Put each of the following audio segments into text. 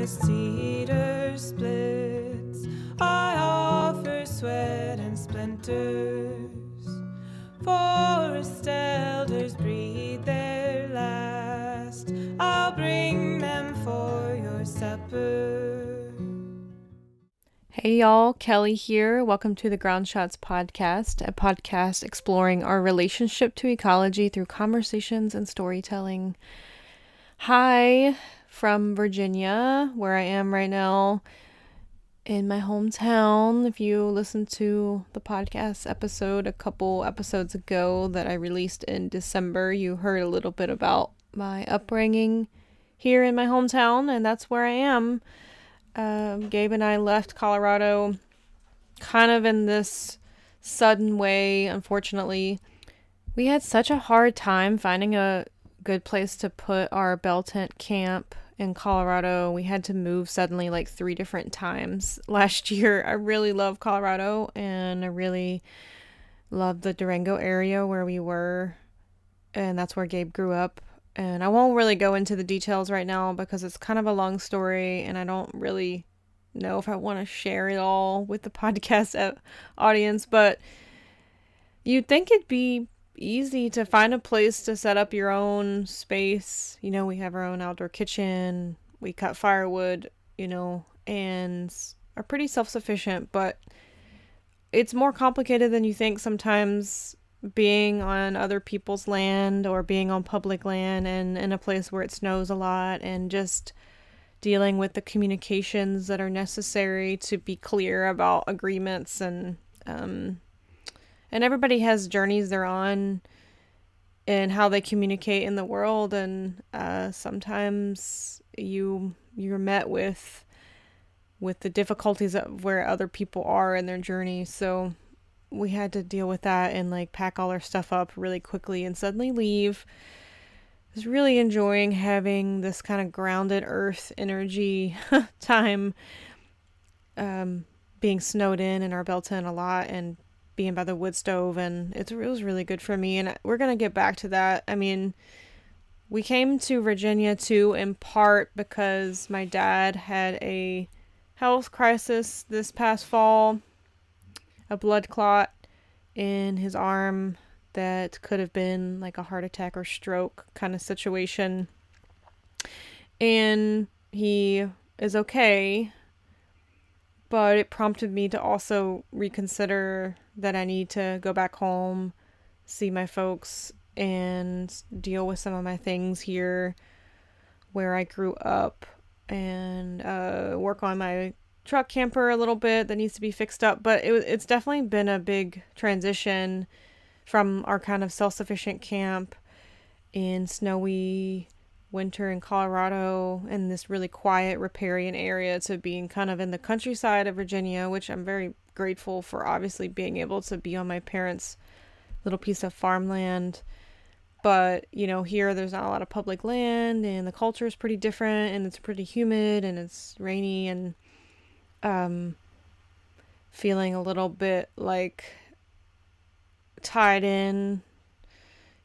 a cedar splits. I offer sweat and splinters. Forest elders breathe their last. I'll bring them for your supper. Hey y'all, Kelly here. Welcome to the Ground Shots podcast, a podcast exploring our relationship to ecology through conversations and storytelling. Hi from Virginia, where I am right now in my hometown. If you listened to the podcast episode a couple episodes ago that I released in December, you heard a little bit about my upbringing here in my hometown, and that's where I am. Gabe and I left Colorado kind of in this sudden way, unfortunately. We had such a hard time finding a good place to put our bell tent camp in Colorado. We had to move suddenly like 3 different times last year. I really love Colorado, and I really love the Durango area where we were, and that's where Gabe grew up. And I won't really go into the details right now because it's kind of a long story and I don't really know if I want to share it all with the podcast audience, but you'd think it'd be easy to find a place to set up your own space. You know, we have our own outdoor kitchen, we cut firewood, and are pretty self-sufficient, but it's more complicated than you think sometimes, being on other people's land or being on public land and in a place where it snows a lot, and just dealing with the communications that are necessary to be clear about agreements, and everybody has journeys they're on and how they communicate in the world, and sometimes you're met with the difficulties of where other people are in their journey. So we had to deal with that and like pack all our stuff up really quickly and suddenly leave. I was really enjoying having this kind of grounded earth energy time, being snowed in our bell tent a lot and being by the wood stove, and it was really good for me, and we're going to get back to that. I mean, we came to Virginia too in part because my dad had a health crisis this past fall, a blood clot in his arm that could have been like a heart attack or stroke kind of situation. And he is okay, but it prompted me to also reconsider that I need to go back home, see my folks, and deal with some of my things here where I grew up, and work on my truck camper a little bit that needs to be fixed up. But it's definitely been a big transition from our kind of self-sufficient camp in snowy winter in Colorado in this really quiet riparian area to being kind of in the countryside of Virginia, which I'm very grateful for, obviously being able to be on my parents' little piece of farmland. But, here there's not a lot of public land, and the culture is pretty different, and it's pretty humid, and it's rainy, and feeling a little bit like tied in,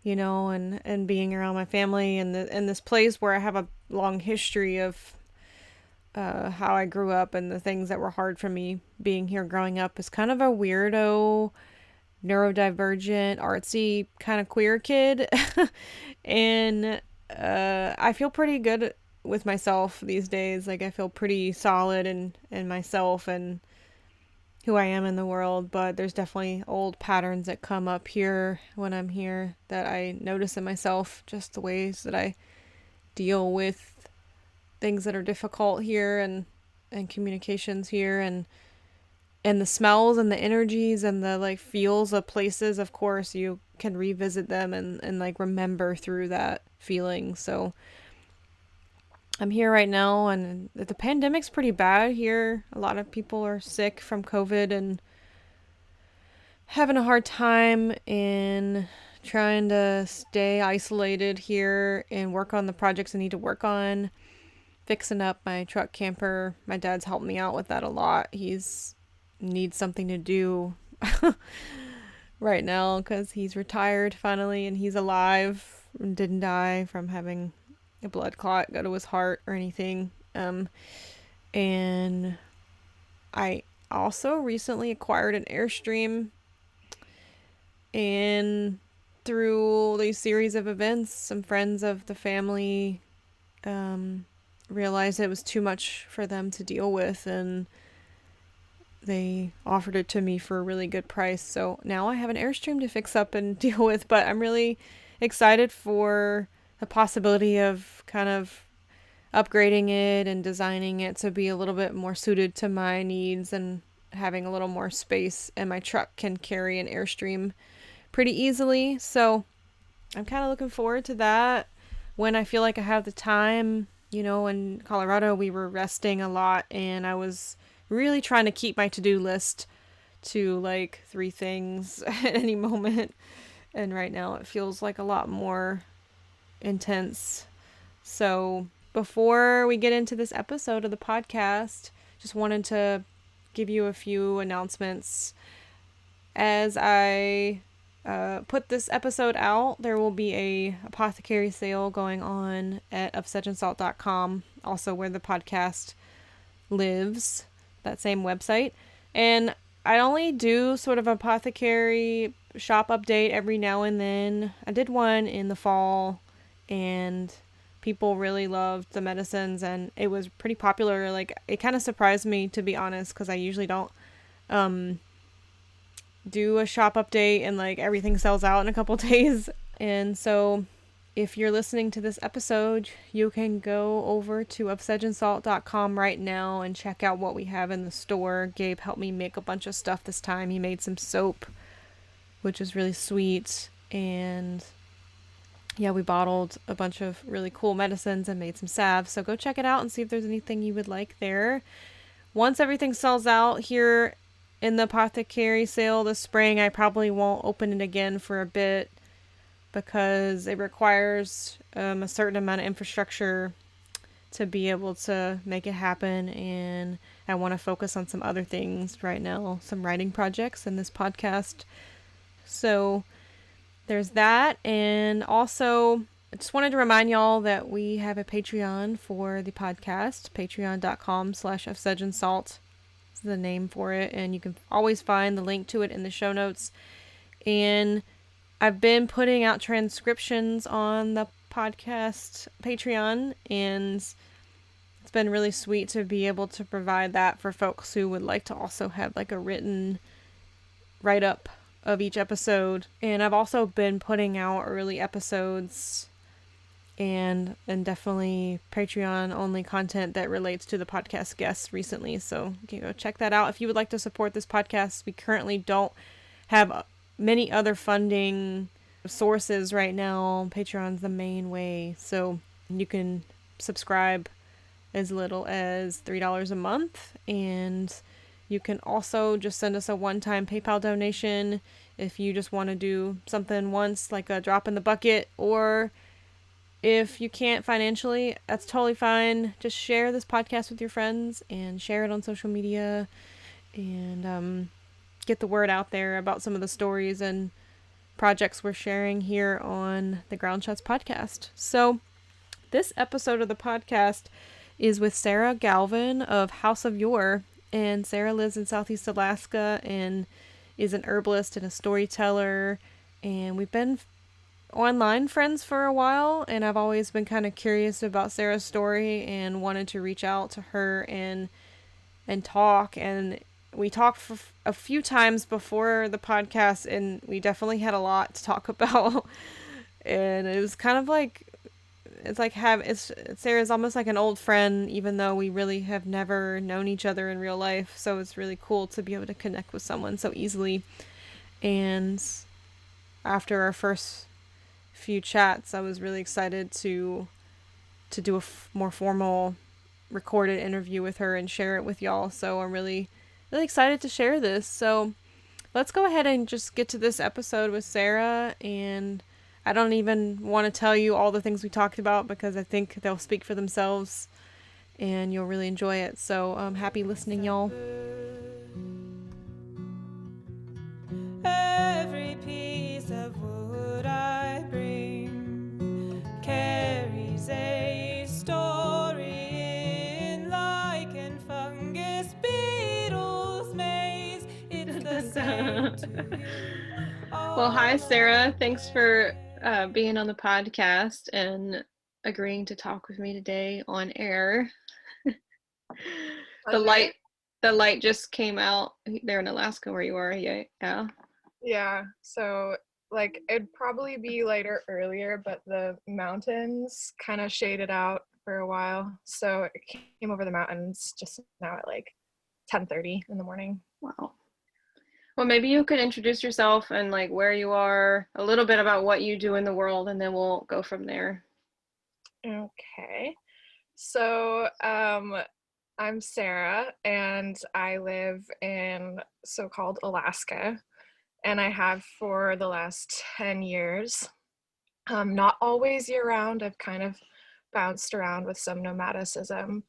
and being around my family and in this place where I have a long history of how I grew up and the things that were hard for me being here growing up as kind of a weirdo, neurodivergent, artsy kind of queer kid. And I feel pretty good with myself these days. Like, I feel pretty solid in myself and who I am in the world, but there's definitely old patterns that come up here when I'm here that I notice in myself, just the ways that I deal with things that are difficult here, and communications here, and the smells and the energies and the like feels of places. Of course you can revisit them and like remember through that feeling. So I'm here right now, and the pandemic's pretty bad here. A lot of people are sick from COVID and having a hard time in trying to stay isolated here and work on the projects I need to work on. Fixing up my truck camper. My dad's helped me out with that a lot. He's needs something to do right now because he's retired finally, and he's alive and didn't die from having a blood clot go to his heart or anything. And I also recently acquired an Airstream, and through these series of events, some friends of the family realized it was too much for them to deal with, and they offered it to me for a really good price. So now I have an Airstream to fix up and deal with, but I'm really excited for the possibility of kind of upgrading it and designing it to be a little bit more suited to my needs, and having a little more space, and my truck can carry an Airstream pretty easily. So I'm kind of looking forward to that when I feel like I have the time. You know, in Colorado, we were resting a lot, and I was really trying to keep my to-do list to like 3 things at any moment. And right now it feels like a lot more intense. So before we get into this episode of the podcast, just wanted to give you a few announcements. As I put this episode out, there will be a apothecary sale going on at offsedgeandsalt.com, also where the podcast lives, that same website. And I only do sort of apothecary shop update every now and then. I did one in the fall, and people really loved the medicines, and it was pretty popular. Like, it kind of surprised me, to be honest, because I usually don't do a shop update and like everything sells out in a couple days. And so if you're listening to this episode, you can go over to offsedgeandsalt.com right now and check out what we have in the store. Gabe helped me make a bunch of stuff this time. He made some soap, which is really sweet. And yeah, we bottled a bunch of really cool medicines and made some salve. So go check it out and see if there's anything you would like there. Once everything sells out here in the apothecary sale this spring, I probably won't open it again for a bit, because it requires a certain amount of infrastructure to be able to make it happen. And I want to focus on some other things right now, some writing projects and this podcast. So there's that. And also, I just wanted to remind y'all that we have a Patreon for the podcast. Patreon.com/offsedgeandsalt is the name for it. And you can always find the link to it in the show notes. And I've been putting out transcriptions on the podcast Patreon, and it's been really sweet to be able to provide that for folks who would like to also have like a written write-up of each episode. And I've also been putting out early episodes and definitely Patreon only content that relates to the podcast guests recently. So you can go check that out if you would like to support this podcast. We currently don't have many other funding sources right now. Patreon's the main way. So you can subscribe as little as $3 a month. And you can also just send us a one-time PayPal donation if you just want to do something once, like a drop in the bucket. Or if you can't financially, that's totally fine. Just share this podcast with your friends and share it on social media, and get the word out there about some of the stories and projects we're sharing here on the Ground Shots podcast. So this episode of the podcast is with Sarah Galvin of House of Yore. And Sarah lives in Southeast Alaska and is an herbalist and a storyteller. And we've been online friends for a while, and I've always been kind of curious about Sarah's story and wanted to reach out to her and talk. And we talked for a few times before the podcast, and we definitely had a lot to talk about. And it was kind of like, Sarah's almost like an old friend, even though we really have never known each other in real life. So it's really cool to be able to connect with someone so easily. And after our first few chats, I was really excited to do a more formal recorded interview with her and share it with y'all. So I'm really excited to share this. So let's go ahead and just get to this episode with Sarah. And I don't even want to tell you all the things we talked about, because I think they'll speak for themselves and you'll really enjoy it. So happy listening, y'all. Every piece of wood I bring carries a story say to you. Well, hi, All Sarah. over Thanks for there. being on the podcast and agreeing to talk with me today on air. The Pleasure. light, the light just came out there in Alaska where you are. Yeah, yeah. Yeah, so like it'd probably be lighter earlier, but the mountains kind of shaded out for a while. So it came over the mountains just now at like 10:30 in the morning. Wow. Well, maybe you could introduce yourself and like where you are, a little bit about what you do in the world, and then we'll go from there. Okay. So I'm Sarah and I live in so-called Alaska, and I have for the last 10 years. Not always year round. I've kind of bounced around with some nomadicism.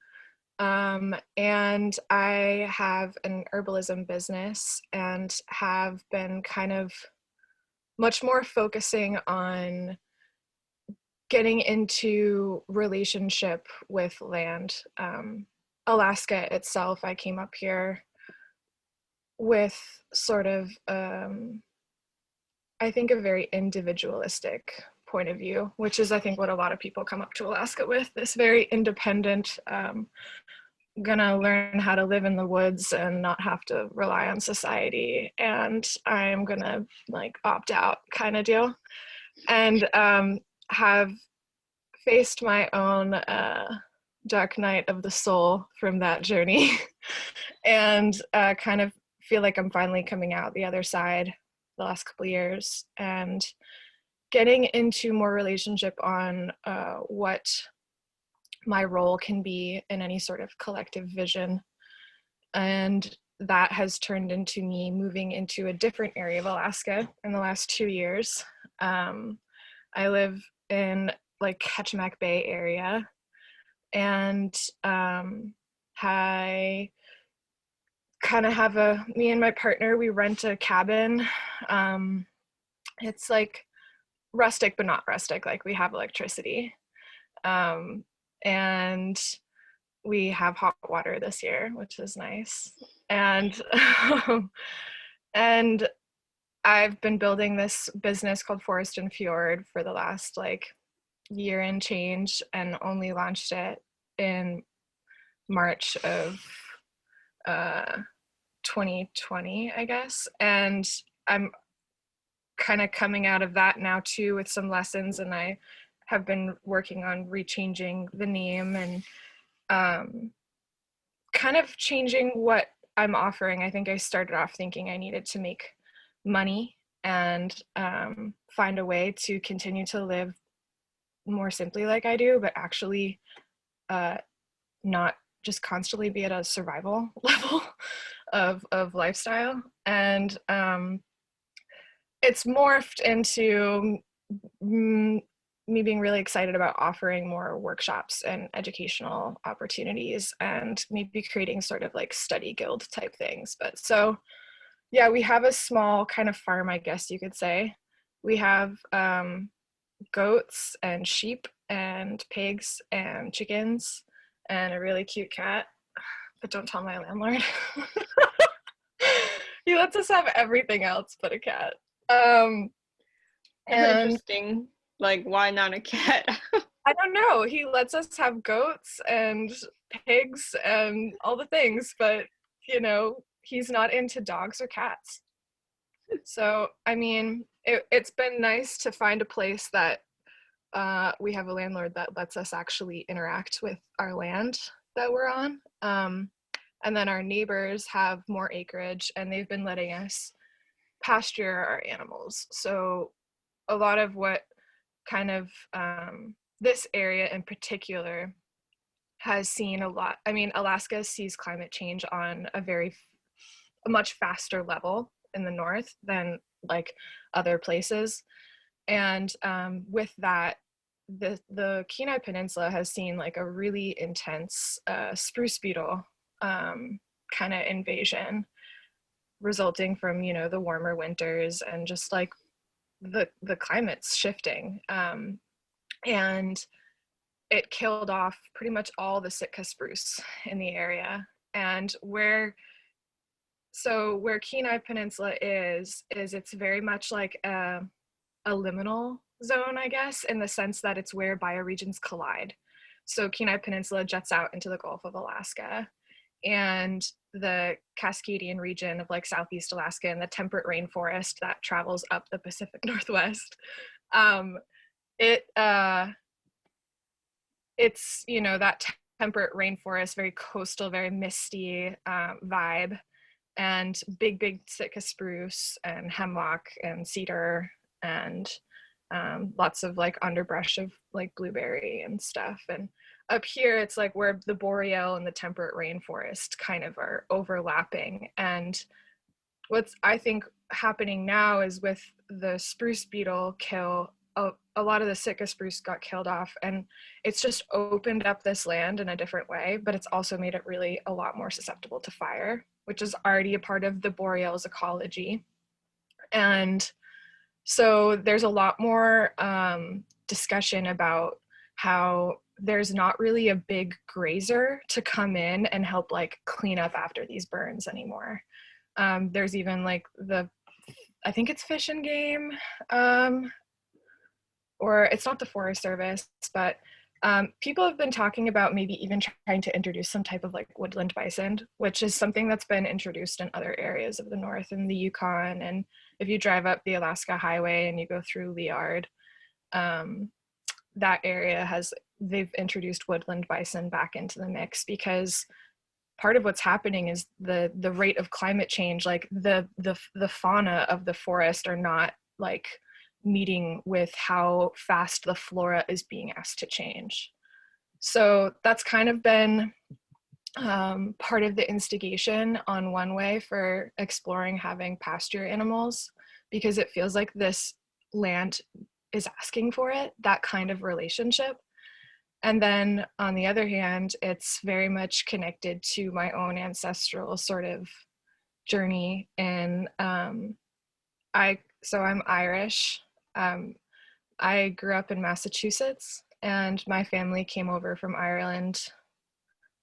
And I have an herbalism business and have been kind of much more focusing on getting into relationship with land. Alaska itself, I came up here with sort of, I think, a very individualistic point of view, which is, I think, what a lot of people come up to Alaska with, this very independent, gonna learn how to live in the woods and not have to rely on society, and I'm gonna like opt out kind of deal. And have faced my own dark night of the soul from that journey and kind of feel like I'm finally coming out the other side the last couple of years and getting into more relationship on what my role can be in any sort of collective vision. And that has turned into me moving into a different area of Alaska in the last 2 years. I live in like Ketchimak Bay area, and I kind of have me and my partner, we rent a cabin. It's like rustic, but not rustic. Like we have electricity. And we have hot water this year, which is nice. And and I've been building this business called Forest and Fjord for the last like year and change, and only launched it in March of 2020, I guess. And I'm kind of coming out of that now too with some lessons, and I have been working on rechanging the name and kind of changing what I'm offering. I think I started off thinking I needed to make money and find a way to continue to live more simply like I do, but actually not just constantly be at a survival level of lifestyle. And it's morphed into me being really excited about offering more workshops and educational opportunities, and maybe creating sort of like study guild type things. But so, yeah, we have a small kind of farm, I guess you could say. We have goats and sheep and pigs and chickens and a really cute cat, but don't tell my landlord. He lets us have everything else but a cat. That's And interesting. Like, why not a cat? I don't know. He lets us have goats and pigs and all the things, but he's not into dogs or cats. So, I mean, it's been nice to find a place that we have a landlord that lets us actually interact with our land that we're on. And then our neighbors have more acreage, and they've been letting us pasture our animals. So a lot of what kind of this area in particular has seen a lot. I mean, Alaska sees climate change on a much faster level in the north than like other places. And with that, the Kenai Peninsula has seen like a really intense spruce beetle kind of invasion, resulting from the warmer winters and just like the climate's shifting, and it killed off pretty much all the Sitka spruce in the area. And where So where Kenai Peninsula is it's very much like a liminal zone, I guess, in the sense that it's where bioregions collide. So Kenai Peninsula juts out into the Gulf of Alaska, and the Cascadian region of like Southeast Alaska and the temperate rainforest that travels up the Pacific Northwest. Um, it's, you know, that temperate rainforest, very coastal, very misty vibe, and big Sitka spruce and hemlock and cedar and lots of like underbrush of like blueberry and stuff. And up here, it's like where the boreal and the temperate rainforest kind of are overlapping. And what's, I think, happening now is with the spruce beetle kill, a lot of the Sitka spruce got killed off, and it's just opened up this land in a different way, but it's also made it really a lot more susceptible to fire, which is already a part of the boreal's ecology. And so there's a lot more discussion about how there's not really a big grazer to come in and help like clean up after these burns anymore. There's even like I think it's Fish and Game, or it's not the Forest Service, but people have been talking about maybe even trying to introduce some type of like woodland bison, which is something that's been introduced in other areas of the North, in the Yukon. And if you drive up the Alaska Highway and you go through Liard, that area they've introduced woodland bison back into the mix, because part of what's happening is the rate of climate change, like the fauna of the forest are not like meeting with how fast the flora is being asked to change. So that's kind of been part of the instigation on one way for exploring having pasture animals, because it feels like this land is asking for it, that kind of relationship. And then on the other hand, it's very much connected to my own ancestral sort of journey. And so I'm Irish. I grew up in Massachusetts, and my family came over from Ireland.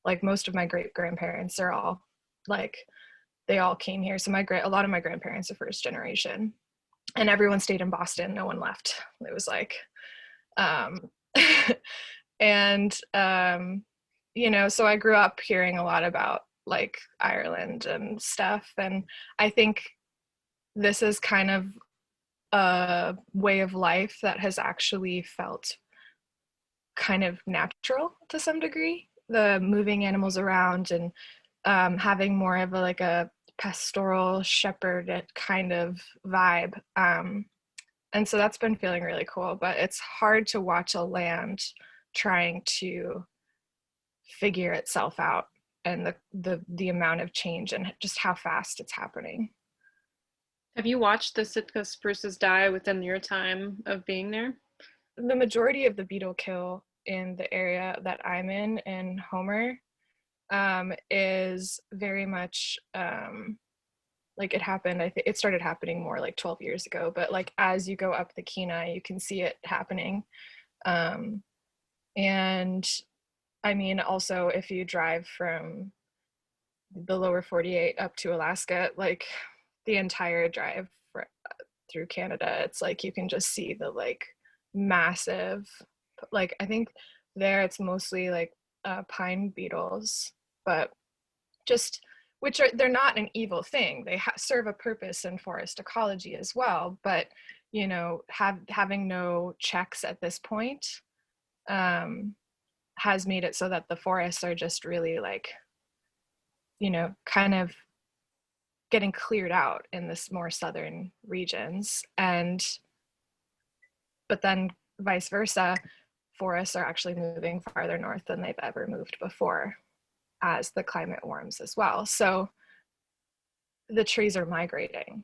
Like most of my great grandparents are all like, they all came here. So a lot of my grandparents are first generation, and everyone stayed in Boston. No one left. It was like, and you know, so I grew up hearing a lot about like Ireland and stuff. And I think this is kind of a way of life that has actually felt kind of natural to some degree, the moving animals around and having more of a pastoral shepherd kind of vibe. And so that's been feeling really cool, but it's hard to watch a land trying to figure itself out, and the amount of change and just how fast it's happening. Have you watched the Sitka spruces die within your time of being there? The majority of the beetle kill in the area that I'm in Homer, is very much like it happened. I think it started happening more like 12 years ago, but like as you go up the Kenai, you can see it happening. And I mean, also if you drive from the lower 48 up to Alaska, like the entire drive through Canada, it's like you can just see the like massive, like I think there it's mostly like pine beetles, but just they're not an evil thing. They serve a purpose in forest ecology as well, but you know, having no checks at this point has made it so that the forests are just really like, you know, kind of getting cleared out in this more southern regions. But then vice versa, forests are actually moving farther north than they've ever moved before as the climate warms as well. So the trees are migrating.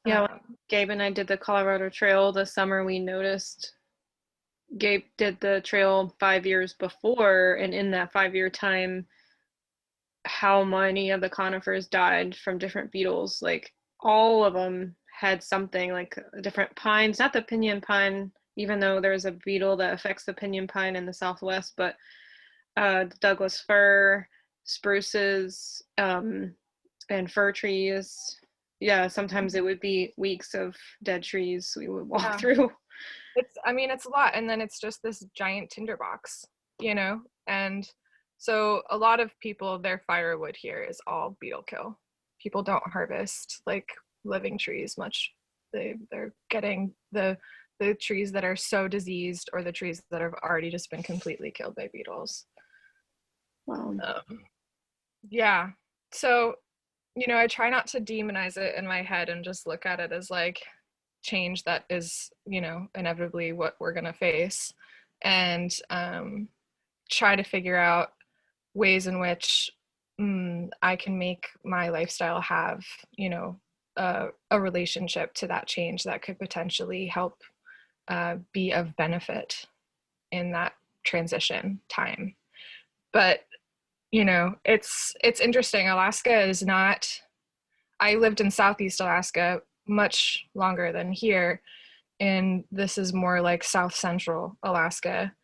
Yeah, when Gabe and I did the Colorado Trail this summer, we noticed Gabe did the trail 5 years before, and in that 5-year time, how many of the conifers died from different beetles. Like all of them had something, like different pines, not the pinyon pine, even though there's a beetle that affects the pinyon pine in the Southwest, but the Douglas fir, spruces, and fir trees. Yeah, sometimes it would be weeks of dead trees we would walk Yeah. through. It's a lot. And then it's just this giant tinderbox, you know? And so a lot of people, their firewood here is all beetle kill. People don't harvest like living trees much. They're getting the trees that are so diseased, or the trees that have already just been completely killed by beetles. Wow. Yeah. So, I try not to demonize it in my head and just look at it as like change that is, inevitably what we're going to face, and try to figure out ways in which I can make my lifestyle have, a relationship to that change that could potentially help be of benefit in that transition time. But it's interesting. Alaska is not. I lived in Southeast Alaska much longer than here, and this is more like South Central Alaska.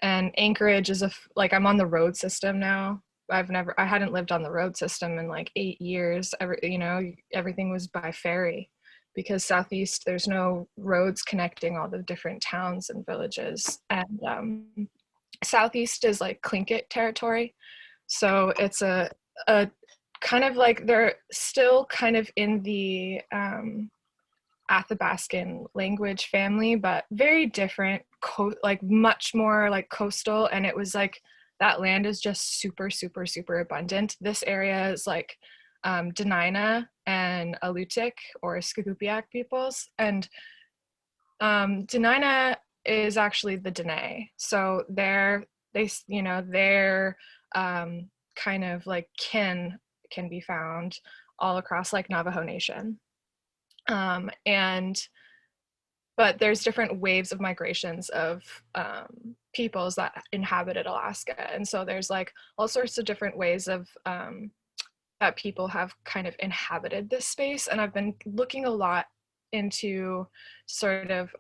And Anchorage is like, I'm on the road system now. I hadn't lived on the road system in like 8 years. Everything was by ferry, because Southeast, there's no roads connecting all the different towns and villages. And Southeast is like Tlingit territory. So it's a kind of like, they're still kind of in the Athabascan language family, but very different, like much more like coastal. And it was like, that land is just super, super, super abundant. This area is like Dena'ina and Alutiiq, or Skagupiaq peoples. And Dena'ina is actually the Dene. So their kind of like kin can be found all across like Navajo Nation. But there's different waves of migrations of peoples that inhabited Alaska. And so there's like all sorts of different ways of that people have kind of inhabited this space. And I've been looking a lot into sort of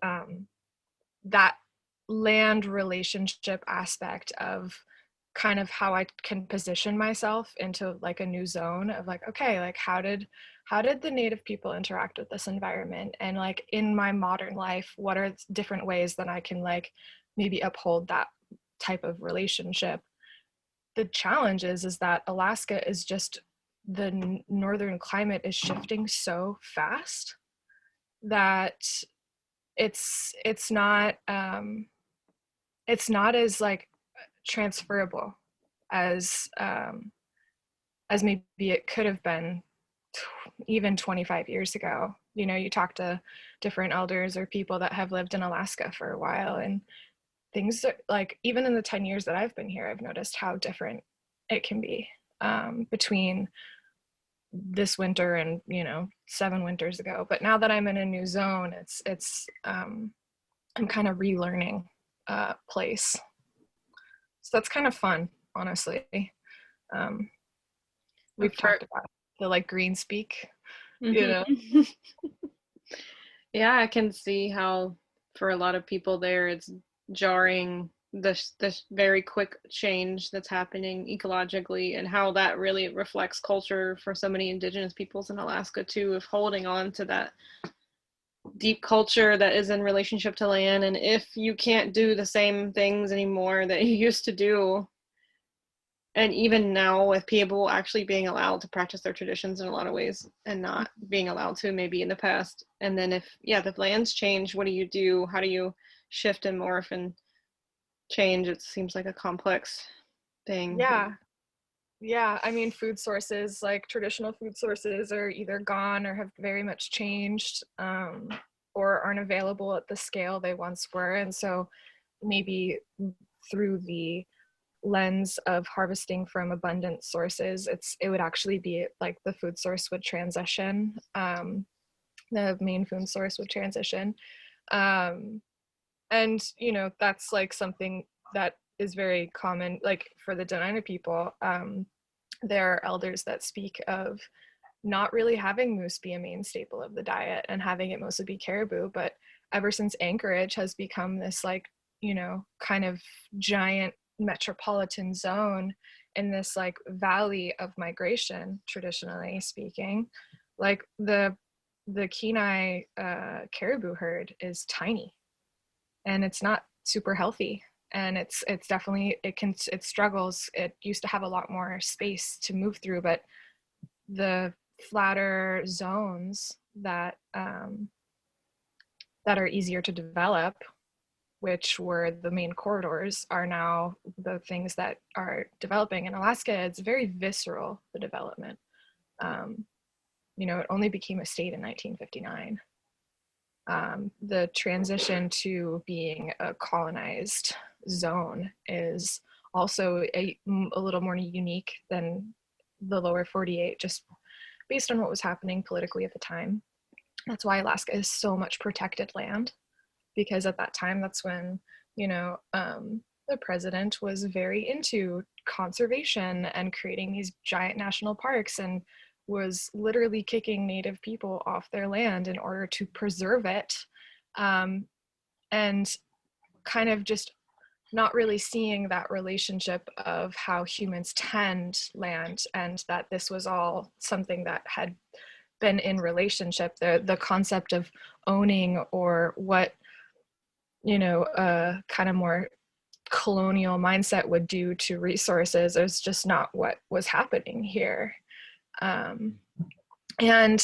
that land relationship aspect of kind of how I can position myself into like a new zone of like, okay, like how did the native people interact with this environment? And like in my modern life, what are different ways that I can like maybe uphold that type of relationship? The challenge is that Alaska is just, the northern climate is shifting so fast that it's not as like transferable as maybe it could have been even 25 years ago. You talk to different elders or people that have lived in Alaska for a while, and things are, like, even in the 10 years that I've been here, I've noticed how different it can be between this winter and 7 winters ago. But now that I'm in a new zone, I'm kind of relearning place. So that's kind of fun, honestly. We've talked about the like green speak, Yeah, I can see how for a lot of people there it's jarring, this very quick change that's happening ecologically, and how that really reflects culture for so many indigenous peoples in Alaska too, of holding on to that deep culture that is in relationship to land. And if you can't do the same things anymore that you used to do, and even now with people actually being allowed to practice their traditions in a lot of ways and not being allowed to maybe in the past, and then if the lands change, what do you do? How do you shift and morph and change? It seems like a complex thing. Yeah, I mean, food sources, like traditional food sources, are either gone or have very much changed, or aren't available at the scale they once were. And so maybe through the lens of harvesting from abundant sources, it would actually be like the food source would transition, the main food source would transition. And that's like something that is very common, like for the Dena'ina people. There are elders that speak of not really having moose be a main staple of the diet, and having it mostly be caribou. But ever since Anchorage has become this like kind of giant metropolitan zone, in this like valley of migration, traditionally speaking, like the Kenai caribou herd is tiny, and it's not super healthy, and it's definitely, it struggles. It used to have a lot more space to move through, but the flatter zones that that are easier to develop, which were the main corridors, are now the things that are developing. In Alaska, it's very visceral, the development. You know, it only became a state in 1959. The transition to being a colonized zone is also a little more unique than the lower 48, just based on what was happening politically at the time. That's why Alaska is so much protected land, because at that time, that's when, you know, the president was very into conservation and creating these giant national parks, and was literally kicking Native people off their land in order to preserve it, and kind of just not really seeing that relationship of how humans tend land, and that this was all something that had been in relationship. The concept of owning, or what, you know, a kind of more colonial mindset would do to resources, is just not what was happening here. And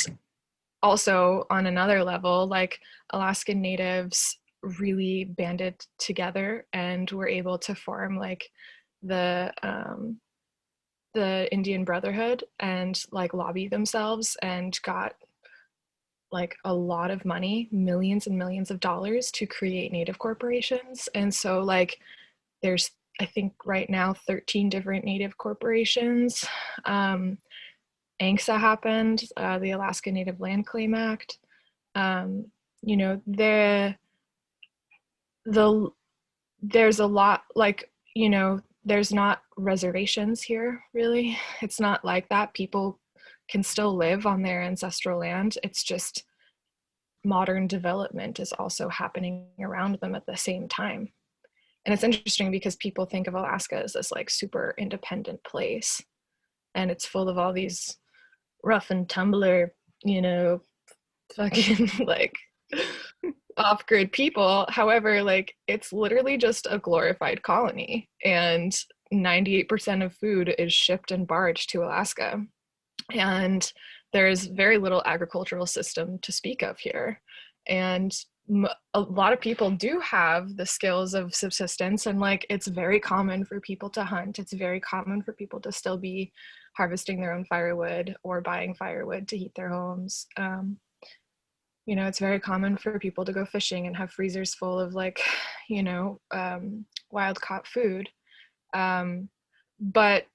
also on another level, like Alaskan Natives really banded together and were able to form like the Indian Brotherhood, and like lobby themselves, and got like a lot of money, millions and millions of dollars, to create Native corporations. And so like there's, I think right now, 13 different Native corporations. ANCSA happened, the Alaska Native Land Claim Act. You know, there's a lot, like, you know, there's not reservations here, really. It's not like that. People can still live on their ancestral land. It's just modern development is also happening around them at the same time. And it's interesting because people think of Alaska as this like super independent place, and it's full of all these rough and tumbler, you know, fucking like off-grid people. However, like it's literally just a glorified colony, and 98% of food is shipped and barged to Alaska, and there's very little agricultural system to speak of here. And a lot of people do have the skills of subsistence, and like it's very common for people to hunt. It's very common for people to still be harvesting their own firewood or buying firewood to heat their homes. You know, it's very common for people to go fishing and have freezers full of like, you know, wild caught food. But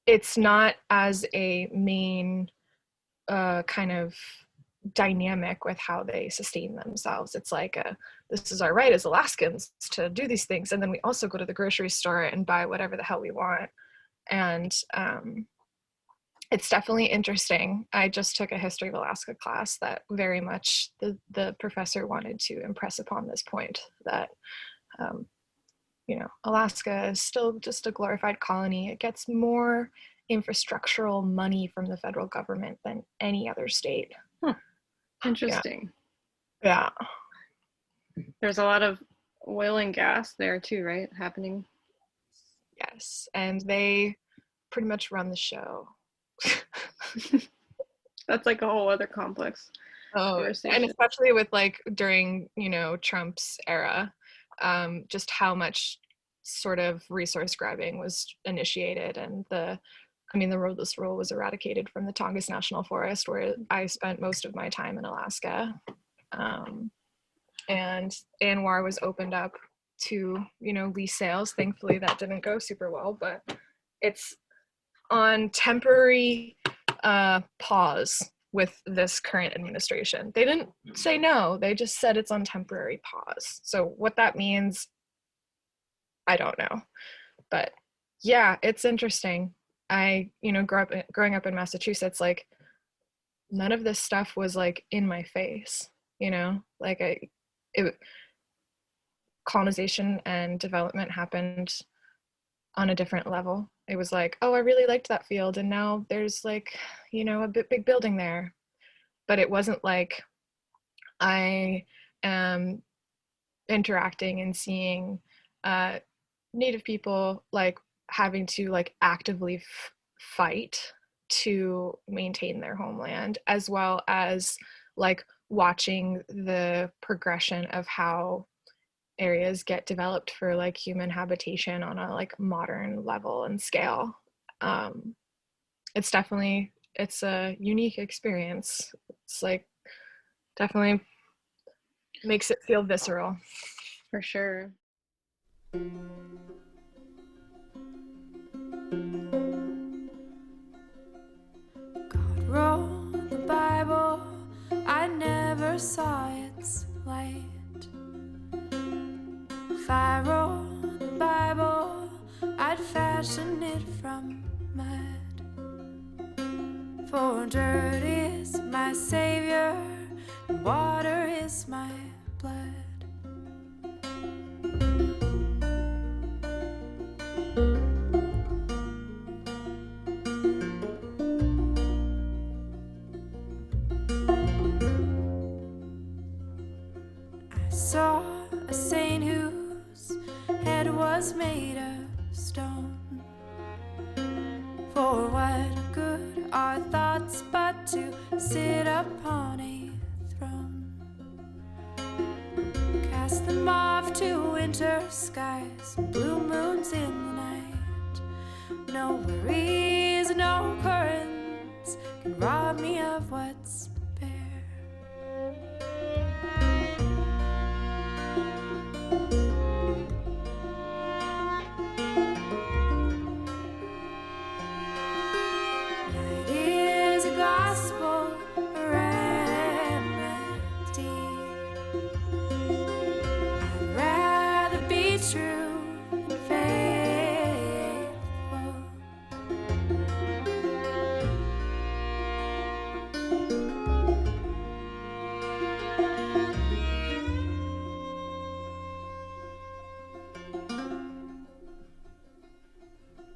it's not as a main kind of dynamic with how they sustain themselves. It's like, this is our right as Alaskans to do these things. And then we also go to the grocery store and buy whatever the hell we want. And it's definitely interesting. I just took a history of Alaska class that very much the professor wanted to impress upon this point that, you know, Alaska is still just a glorified colony. It gets more infrastructural money from the federal government than any other state. Huh. Interesting. Yeah. There's a lot of oil and gas there too, right? Happening. Yes. And they pretty much run the show. That's like a whole other complex. Oh, and especially with like during, you know, Trump's era, just how much sort of resource grabbing was initiated, and the roadless rule was eradicated from the Tongass National Forest, where I spent most of my time in Alaska. And ANWR was opened up to, you know, lease sales. Thankfully that didn't go super well, but it's on temporary pause with this current administration. They didn't say no, they just said it's on temporary pause. So what that means, I don't know. But yeah, it's interesting. I, you know, growing up in Massachusetts, like none of this stuff was like in my face, you know, like colonization and development happened on a different level. it was like, oh, I really liked that field, and now there's like, a big building there. But it wasn't like I am interacting and seeing Native people like having to like actively fight to maintain their homeland, as well as like watching the progression of how areas get developed for like human habitation on a like modern level and scale. It's a unique experience. It's like definitely makes it feel visceral. For sure. God wrote the Bible, I never saw its light. If I wrote the Bible, I'd fashion it from mud. For dirt is my savior, and water is my blood. I saw a saint whose head was made of stone. For what good are thoughts but to sit upon a throne? Cast them off to winter skies, blue moons in the night. No worries, no currents can rob me of what's bare. Night is a gospel remedy. I'd rather be true and faithful.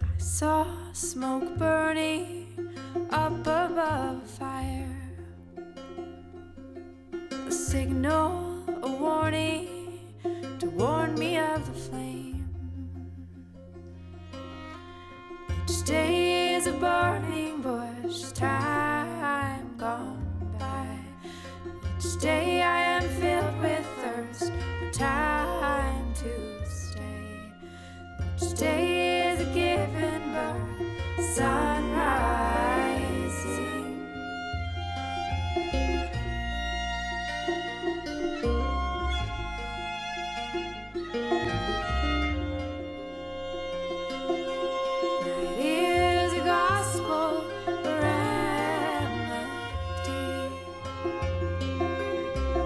I saw smoke burning up above a fire, a signal, a warning to warn me of the flame. Each day is a burning bush, time gone by. Each day I am filled with thirst for time to stay. Each day is a given birth, sun rising. Night is a gospel remedy.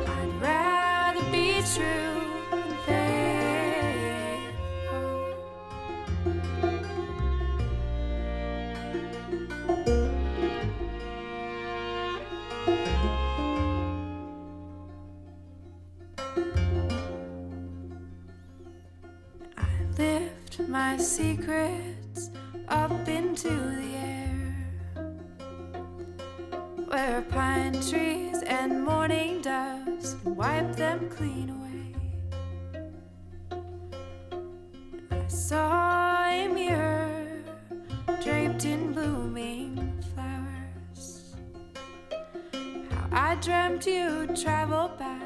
I'd rather be true and faithful. I lift my secrets up into the air, where pine trees and morning doves can wipe them clean away. I saw a mirror draped in blooming flowers. How I dreamt you'd travel back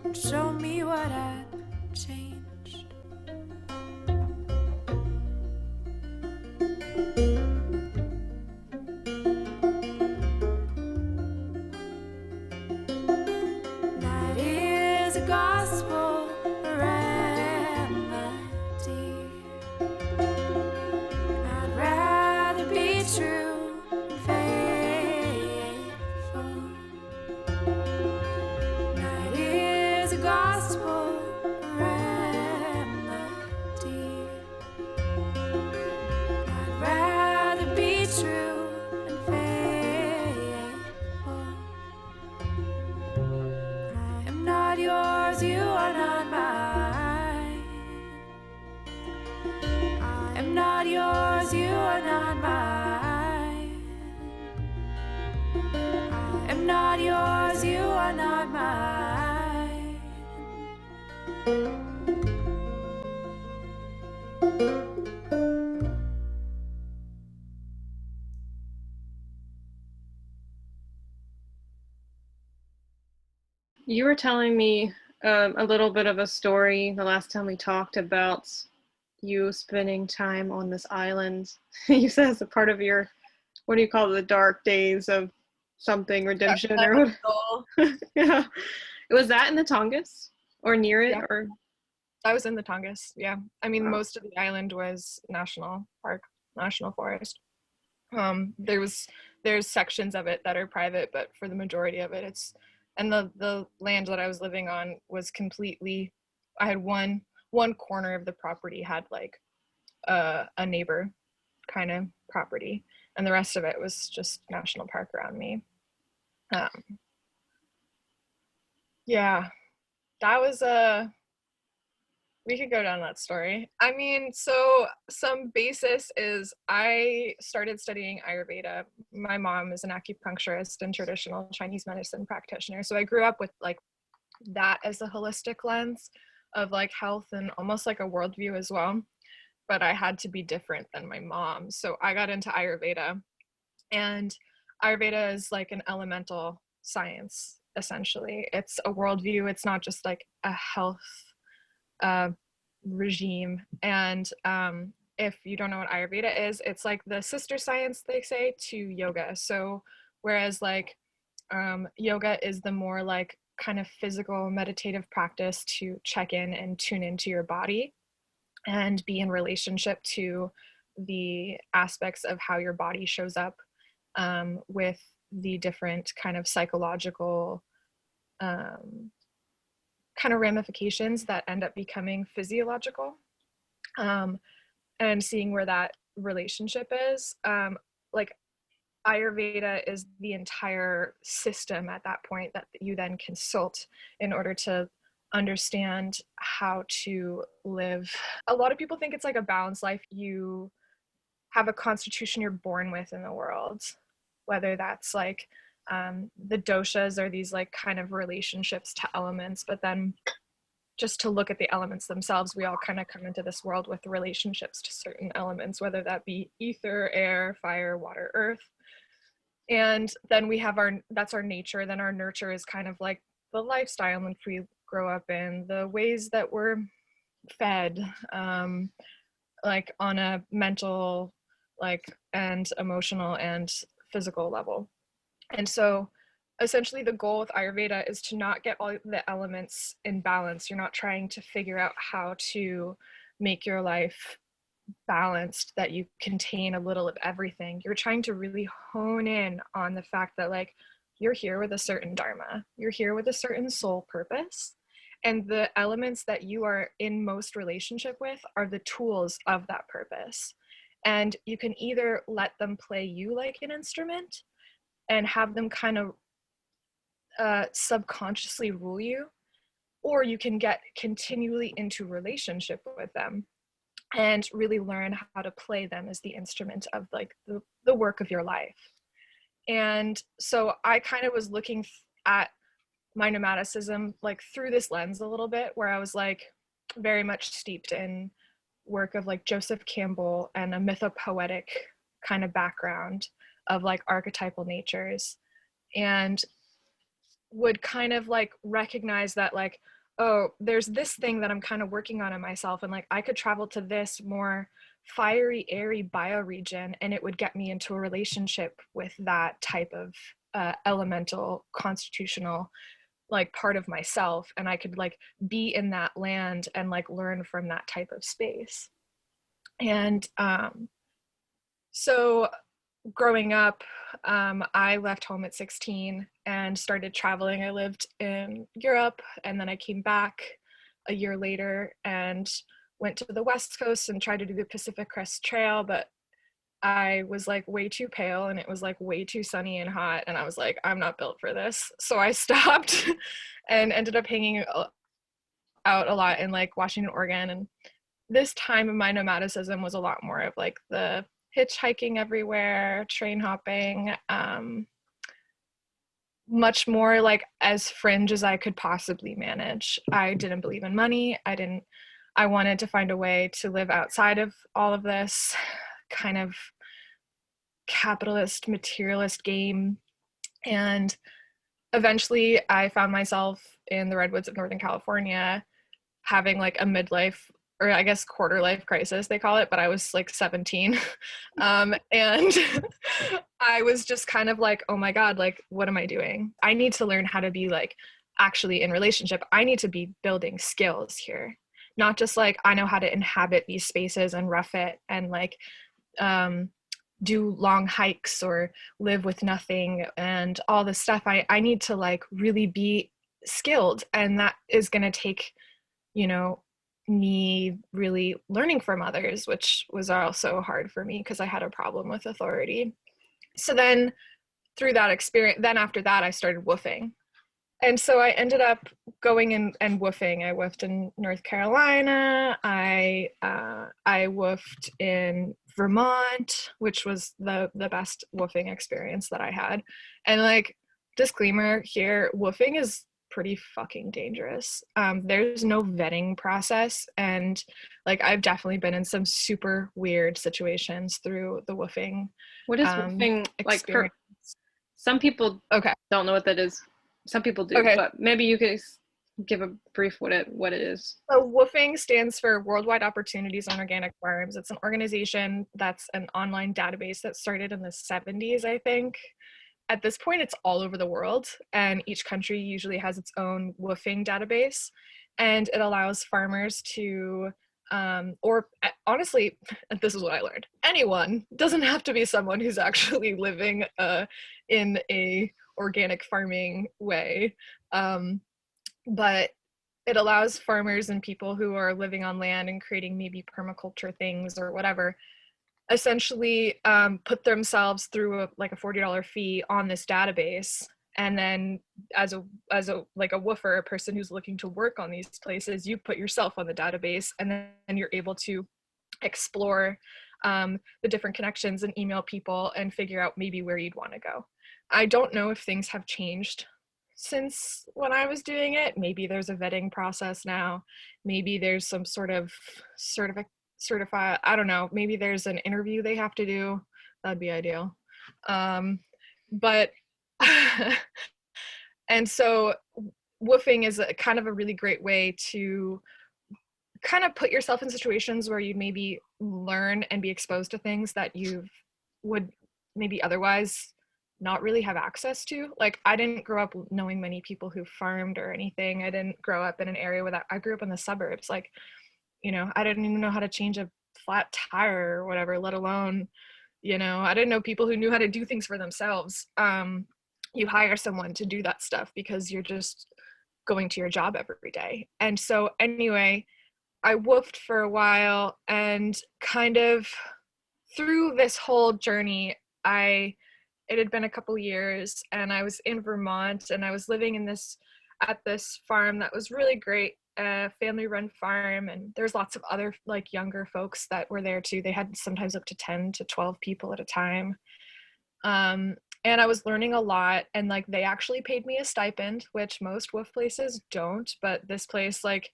and show me what I'd changed. Night is a gospel remedy. I'd rather be true and faithful. Night is a gospel You were telling me a little bit of a story the last time we talked about you spending time on this island. You said as a part of your, what do you call it, the dark days of something, redemption or what? Yeah. Was that in the Tongass or near it? Yeah, Or I was in the Tongass. Yeah, I mean, wow. most of the island was national park, national forest. There's sections of it that are private, but for the majority of it, and the land that I was living on was completely. I had one corner of the property had like a neighbor kind of property, and the rest of it was just national park around me. Um, yeah, that was a we could go down that story. I mean, so some basis is I started studying Ayurveda. My mom is an acupuncturist and traditional Chinese medicine practitioner. So I grew up with like that as a holistic lens of like health and almost like a worldview as well. But I had to be different than my mom. So I got into Ayurveda, and Ayurveda is like an elemental science, essentially. It's a worldview. It's not just like a health uh, regime. And if you don't know what Ayurveda is, it's like the sister science, they say, to yoga. So whereas like yoga is the more like kind of physical meditative practice to check in and tune into your body and be in relationship to the aspects of how your body shows up with the different kind of psychological um, kind of ramifications that end up becoming physiological, um, and seeing where that relationship is. Like Ayurveda is the entire system at that point that you then consult in order to understand how to live. A lot of people think it's like a balanced life. You have a constitution you're born with in the world, whether that's like the doshas are these like kind of relationships to elements, but then just to look at the elements themselves, we all kind of come into this world with relationships to certain elements, whether that be ether, air, fire, water, earth. And then we have that's our nature. Then our nurture is kind of like the lifestyle which we grow up in, the ways that we're fed, like on a mental, like, and emotional and physical level. And so essentially the goal with Ayurveda is to not get all the elements in balance. You're not trying to figure out how to make your life balanced, that you contain a little of everything. You're trying to really hone in on the fact that like you're here with a certain dharma, you're here with a certain soul purpose, and the elements that you are in most relationship with are the tools of that purpose. And you can either let them play you like an instrument and have them kind of subconsciously rule you, or you can get continually into relationship with them and really learn how to play them as the instrument of like the work of your life. And so I kind of was looking at my nomadicism like through this lens a little bit, where I was like very much steeped in work of like Joseph Campbell and a mythopoetic kind of background of like archetypal natures, and would kind of like recognize that like, oh, there's this thing that I'm kind of working on in myself, and like I could travel to this more fiery, airy bioregion, and it would get me into a relationship with that type of elemental constitutional like part of myself, and I could like be in that land and like learn from that type of space. And so growing up, I left home at 16 and started traveling. I lived in Europe, and then I came back a year later and went to the West Coast and tried to do the Pacific Crest Trail, but I was like way too pale, and it was like way too sunny and hot, and I was like, I'm not built for this. So I stopped and ended up hanging out a lot in like Washington, Oregon. And this time of my nomadicism was a lot more of like the hitchhiking everywhere, train hopping, much more like as fringe as I could possibly manage. I didn't believe in money. I wanted to find a way to live outside of all of this kind of capitalist, materialist game. And eventually I found myself in the redwoods of Northern California having like a midlife, or I guess quarter life crisis they call it, but I was like 17. And I was just kind of like, oh my God, like, what am I doing? I need to learn how to be like actually in relationship. I need to be building skills here, not just like I know how to inhabit these spaces and rough it and like um, do long hikes or live with nothing and all this stuff. I need to like really be skilled, and that is going to take, you know, me really learning from others, which was also hard for me because I had a problem with authority. So then through that experience, then after that, I started woofing. And so I ended up going and woofing. I woofed in North Carolina. I woofed in Vermont, which was the best woofing experience that I had. And like, disclaimer here, woofing is pretty fucking dangerous. There's no vetting process, and like I've definitely been in some super weird situations through the woofing What is woofing like? For experience. some people, Okay. don't know what that is. Some people do, Okay. but maybe you could give a brief what it is. So WWOOFing stands for Worldwide Opportunities on Organic Farms. It's an organization that's an online database that started in the 70s, I think. At this point, it's all over the world, and each country usually has its own WWOOFing database, and it allows farmers to, or honestly, this is what I learned. Anyone, doesn't have to be someone who's actually living in a organic farming way, but it allows farmers and people who are living on land and creating maybe permaculture things or whatever, essentially put themselves through like a $40 fee on this database. And then as a like a woofer, a person who's looking to work on these places, you put yourself on the database, and then you're able to explore the different connections and email people and figure out maybe where you'd want to go. I don't know if things have changed since when I was doing it. Maybe there's a vetting process now. Maybe there's some sort of certify, I don't know, maybe there's an interview they have to do. That'd be ideal. But and so woofing is a kind of a really great way to kind of put yourself in situations where you maybe learn and be exposed to things that you would maybe otherwise not really have access to. Like, I didn't grow up knowing many people who farmed or anything. I didn't grow up in an area where I grew up in the suburbs. Like, you know, I didn't even know how to change a flat tire or whatever, let alone, you know, I didn't know people who knew how to do things for themselves. You hire someone to do that stuff because you're just going to your job every day. And so anyway, I woofed for a while, and kind of through this whole journey, it had been a couple years, and I was in Vermont, and I was living at this farm that was really great, a family-run farm, and there's lots of other like younger folks that were there too. They had sometimes up to 10 to 12 people at a time. And I was learning a lot, and like they actually paid me a stipend, which most woof places don't, but this place like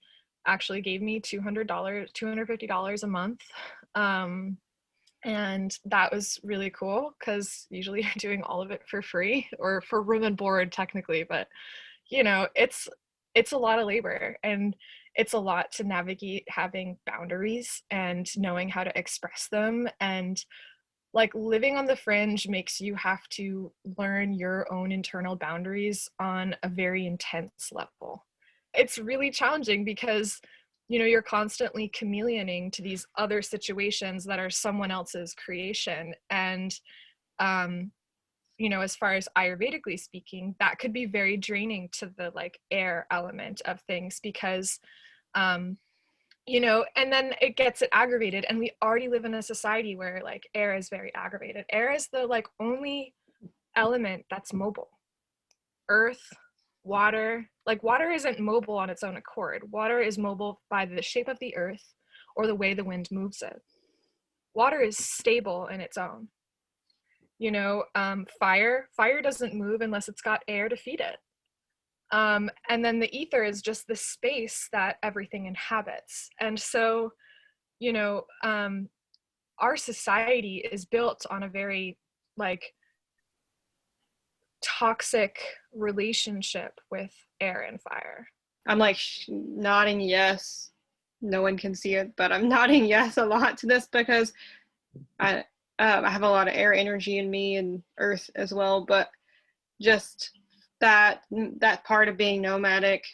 actually gave me $250 a month. And that was really cool because usually you're doing all of it for free, or for room and board technically, but you know, it's a lot of labor, and it's a lot to navigate having boundaries and knowing how to express them. And like living on the fringe makes you have to learn your own internal boundaries on a very intense level. It's really challenging because, you know, you're constantly chameleoning to these other situations that are someone else's creation. And you know, as far as Ayurvedically speaking, that could be very draining to the like air element of things, because you know, and then it gets it aggravated, and we already live in a society where like air is very aggravated. Air is the like only element that's mobile. Earth, water, like water isn't mobile on its own accord. Water is mobile by the shape of the earth or the way the wind moves it. Water is stable in its own. Fire doesn't move unless it's got air to feed it. And then the ether is just the space that everything inhabits. And so, you know, our society is built on a very like toxic relationship with air and fire. I'm like nodding yes. No one can see it, but I'm nodding yes a lot to this because I have a lot of air energy in me and earth as well, but just that part of being nomadic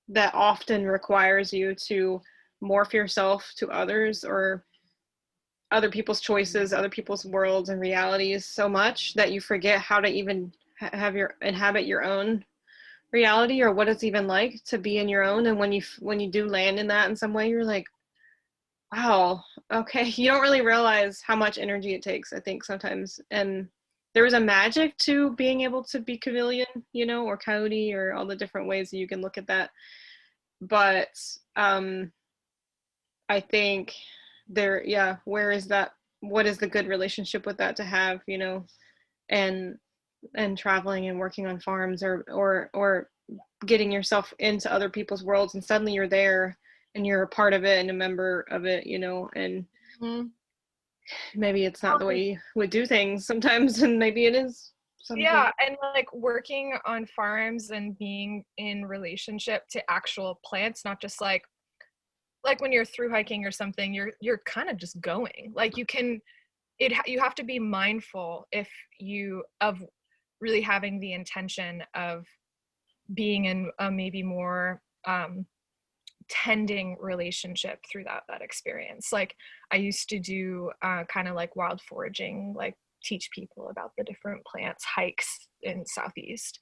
that often requires you to morph yourself to others or other people's choices, other people's worlds and realities so much that you forget how to even inhabit your own reality or what it's even like to be in your own. And when you do land in that in some way, you're like, wow, okay. You don't really realize how much energy it takes, I think, sometimes. And there was a magic to being able to be chameleon, or coyote, or all the different ways that you can look at that. But I think where is that? What is the good relationship with that to have, and traveling and working on farms or getting yourself into other people's worlds and suddenly you're there and you're a part of it and a member of it, and maybe it's not the way you would do things sometimes, and maybe it is something. Yeah, and like working on farms and being in relationship to actual plants, not just like when you're through hiking or something, you're kind of just going. Like you have to be mindful of really having the intention of being in a maybe more tending relationship through that experience. Like I used to do kind of like wild foraging, like teach people about the different plants, hikes in Southeast.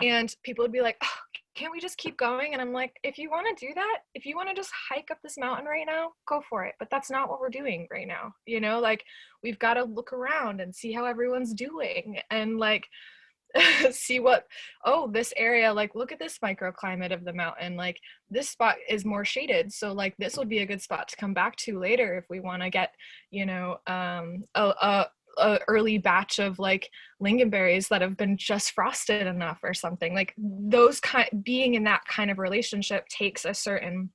And people would be like, oh, can't we just keep going? And I'm like, if you want to do that, if you want to just hike up this mountain right now, go for it. But that's not what we're doing right now. Like we've got to look around and see how everyone's doing and like see this area, like look at this microclimate of the mountain, like this spot is more shaded, so like this would be a good spot to come back to later if we want to get a early batch of like lingonberries that have been just frosted enough or something. Like being in that kind of relationship takes a certain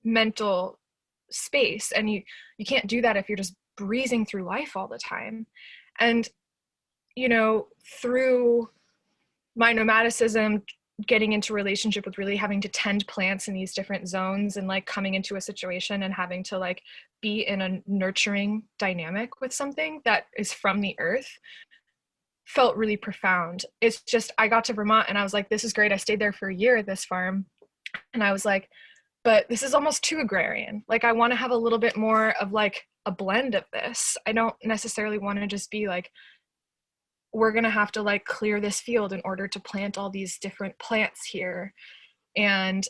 mental space, and you can't do that if you're just breezing through life all the time. And through my nomadicism, getting into relationship with really having to tend plants in these different zones and like coming into a situation and having to like be in a nurturing dynamic with something that is from the earth felt really profound. It's just, I got to Vermont and I was like, this is great. I stayed there for a year at this farm. And I was like, but this is almost too agrarian. Like I want to have a little bit more of like a blend of this. I don't necessarily want to just be like, we're going to have to like clear this field in order to plant all these different plants here. And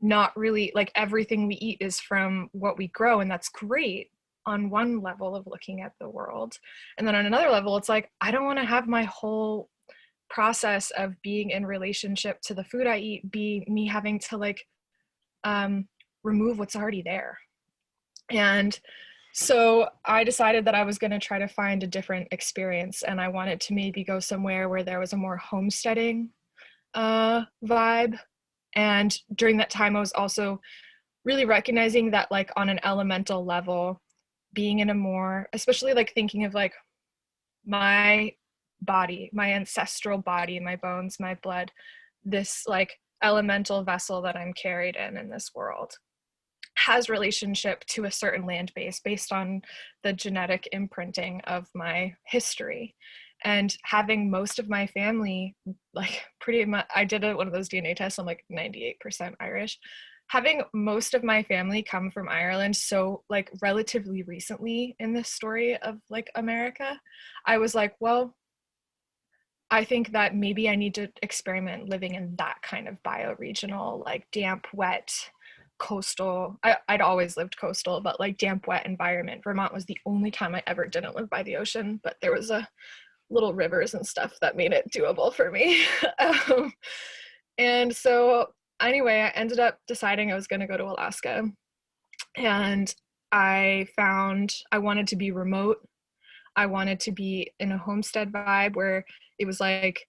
not really, like everything we eat is from what we grow, and that's great on one level of looking at the world. And then on another level, it's like, I don't want to have my whole process of being in relationship to the food I eat be me having to like remove what's already there. And so I decided that I was going to try to find a different experience, and I wanted to maybe go somewhere where there was a more homesteading vibe. And during that time, I was also really recognizing that like on an elemental level, being in a more, especially like thinking of like my body, my ancestral body, my bones, my blood, this like elemental vessel that I'm carried in this world has relationship to a certain land base based on the genetic imprinting of my history. And having most of my family, like pretty much, I did one of those DNA tests, I'm like 98% Irish. Having most of my family come from Ireland, so like relatively recently in this story of like America, I was like, well, I think that maybe I need to experiment living in that kind of bioregional, like damp, wet, coastal. I'd always lived coastal, but like damp, wet environment. Vermont was the only time I ever didn't live by the ocean, but there was a little rivers and stuff that made it doable for me. And so anyway, I ended up deciding I was going to go to Alaska, and I found I wanted to be remote. I wanted to be in a homestead vibe where it was like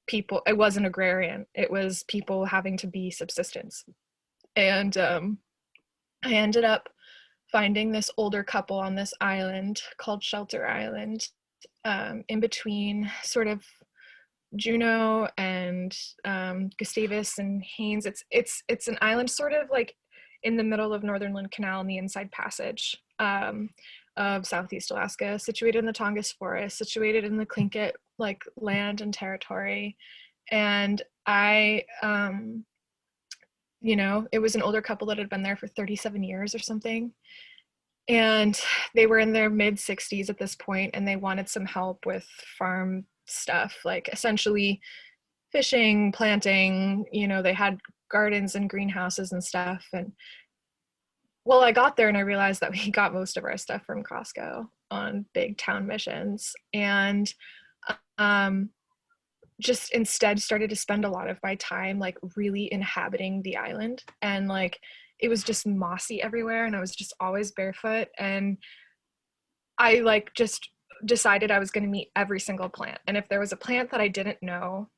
people, it wasn't agrarian, it was people having to be subsistence. And I ended up finding this older couple on this island called Shelter Island, in between sort of Juneau and Gustavus and Haynes. It's an island sort of like in the middle of Northern Lynn Canal in the Inside Passage of Southeast Alaska, situated in the Tongass Forest, situated in the Tlingit like land and territory. And I, you know, it was an older couple that had been there for 37 years or something. And they were in their mid 60s at this point, and they wanted some help with farm stuff, like essentially fishing, planting, you know, they had gardens and greenhouses and stuff. And well, I got there and I realized that we got most of our stuff from Costco on big town missions. And um, just instead started to spend a lot of my time like really inhabiting the island. And like it was just mossy everywhere, and I was just always barefoot. And I like just decided I was going to meet every single plant. And if there was a plant that I didn't know,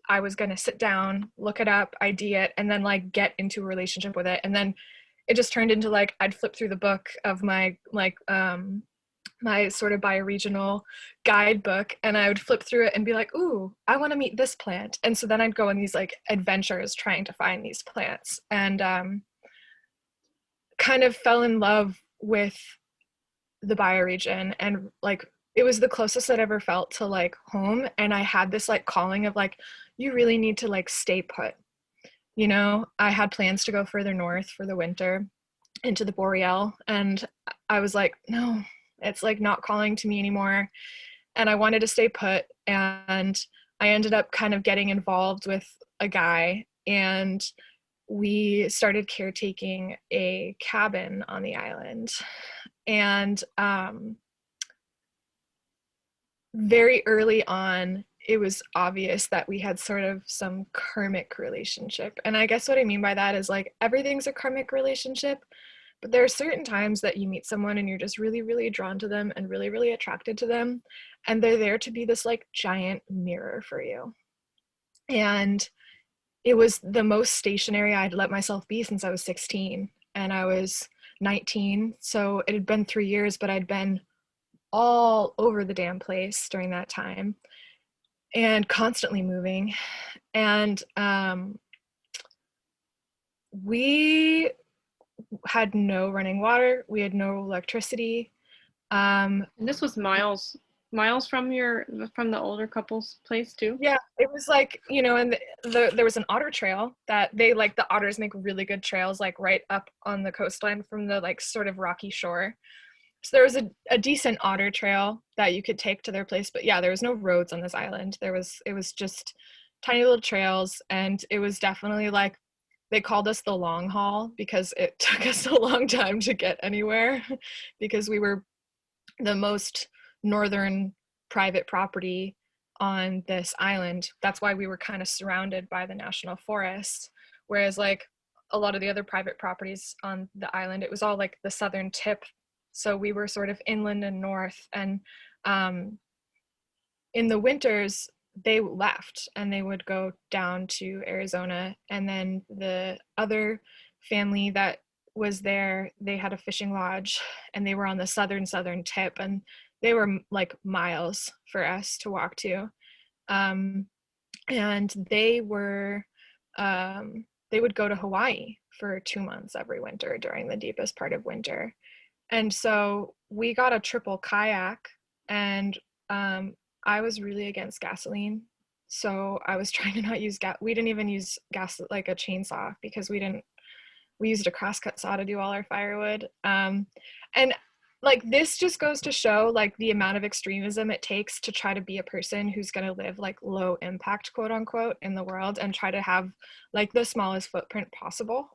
I was going to sit down, look it up, ID it, and then like get into a relationship with it. And then it just turned into like I'd flip through the book of my like my sort of bioregional guidebook, and I would flip through it and be like, ooh, I want to meet this plant. And so then I'd go on these like adventures trying to find these plants, and kind of fell in love with the bioregion. And like it was the closest I'd ever felt to like home. And I had this like calling of like, you really need to like stay put. You know, I had plans to go further north for the winter into the Boreal, and I was like, no, it's like not calling to me anymore. And I wanted to stay put. And I ended up kind of getting involved with a guy, and we started caretaking a cabin on the island. And very early on, it was obvious that we had sort of some karmic relationship. And I guess what I mean by that is like everything's a karmic relationship, but there are certain times that you meet someone and you're just really, really drawn to them and really, really attracted to them. And they're there to be this like giant mirror for you. And it was the most stationary I'd let myself be since I was 16, and I was 19. So it had been 3 years, but I'd been all over the damn place during that time and constantly moving. And we had no running water. We had no electricity. And this was miles from the older couple's place too. Yeah, it was like, you know, and there was an otter trail that they like, the otters make really good trails like right up on the coastline from the like sort of rocky shore. So there was a decent otter trail that you could take to their place, but yeah, there was no roads on this island. It was just tiny little trails, and it was definitely like, they called us the long haul because it took us a long time to get anywhere because we were the most northern private property on this island. That's why we were kind of surrounded by the national forest, whereas like a lot of the other private properties on the island, it was all like the southern tip. So we were sort of inland and north. And in the winters, they left and they would go down to Arizona. And then the other family that was there, they had a fishing lodge, and they were on the southern tip, and they were like miles for us to walk to. And they would go to Hawaii for 2 months every winter during the deepest part of winter. And so we got a triple kayak, and I was really against gasoline. So I was trying to not use gas. We didn't even use gas, like a chainsaw, because we used a crosscut saw to do all our firewood. And like, this just goes to show like the amount of extremism it takes to try to be a person who's going to live like low impact, quote unquote, in the world, and try to have like the smallest footprint possible.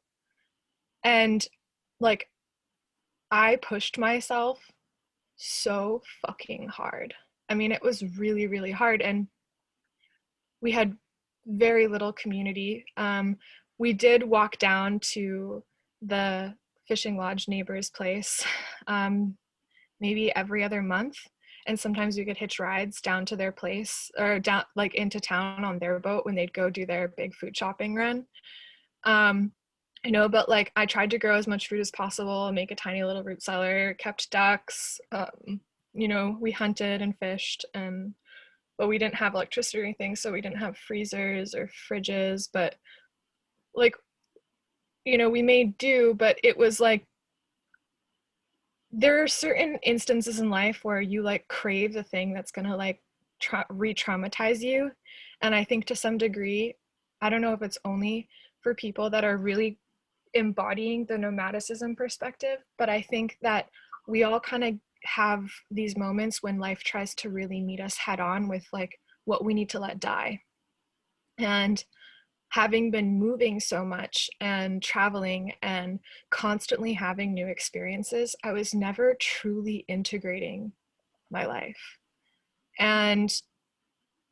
And like, I pushed myself so fucking hard. I mean, it was really, really hard. And we had very little community. We did walk down to the fishing lodge neighbor's place maybe every other month. and sometimes we could hitch rides down to their place, or down like into town on their boat when they'd go do their big food shopping run. But like I tried to grow as much food as possible, make a tiny little root cellar, kept ducks. We hunted and fished, but we didn't have electricity or anything, so we didn't have freezers or fridges. But like, we made do, but it was like, there are certain instances in life where you like crave the thing that's gonna like re-traumatize you. And I think to some degree, I don't know if it's only for people that are really embodying the nomadicism perspective, but I think that we all kind of have these moments when life tries to really meet us head on with like what we need to let die. And having been moving so much and traveling and constantly having new experiences, I was never truly integrating my life. And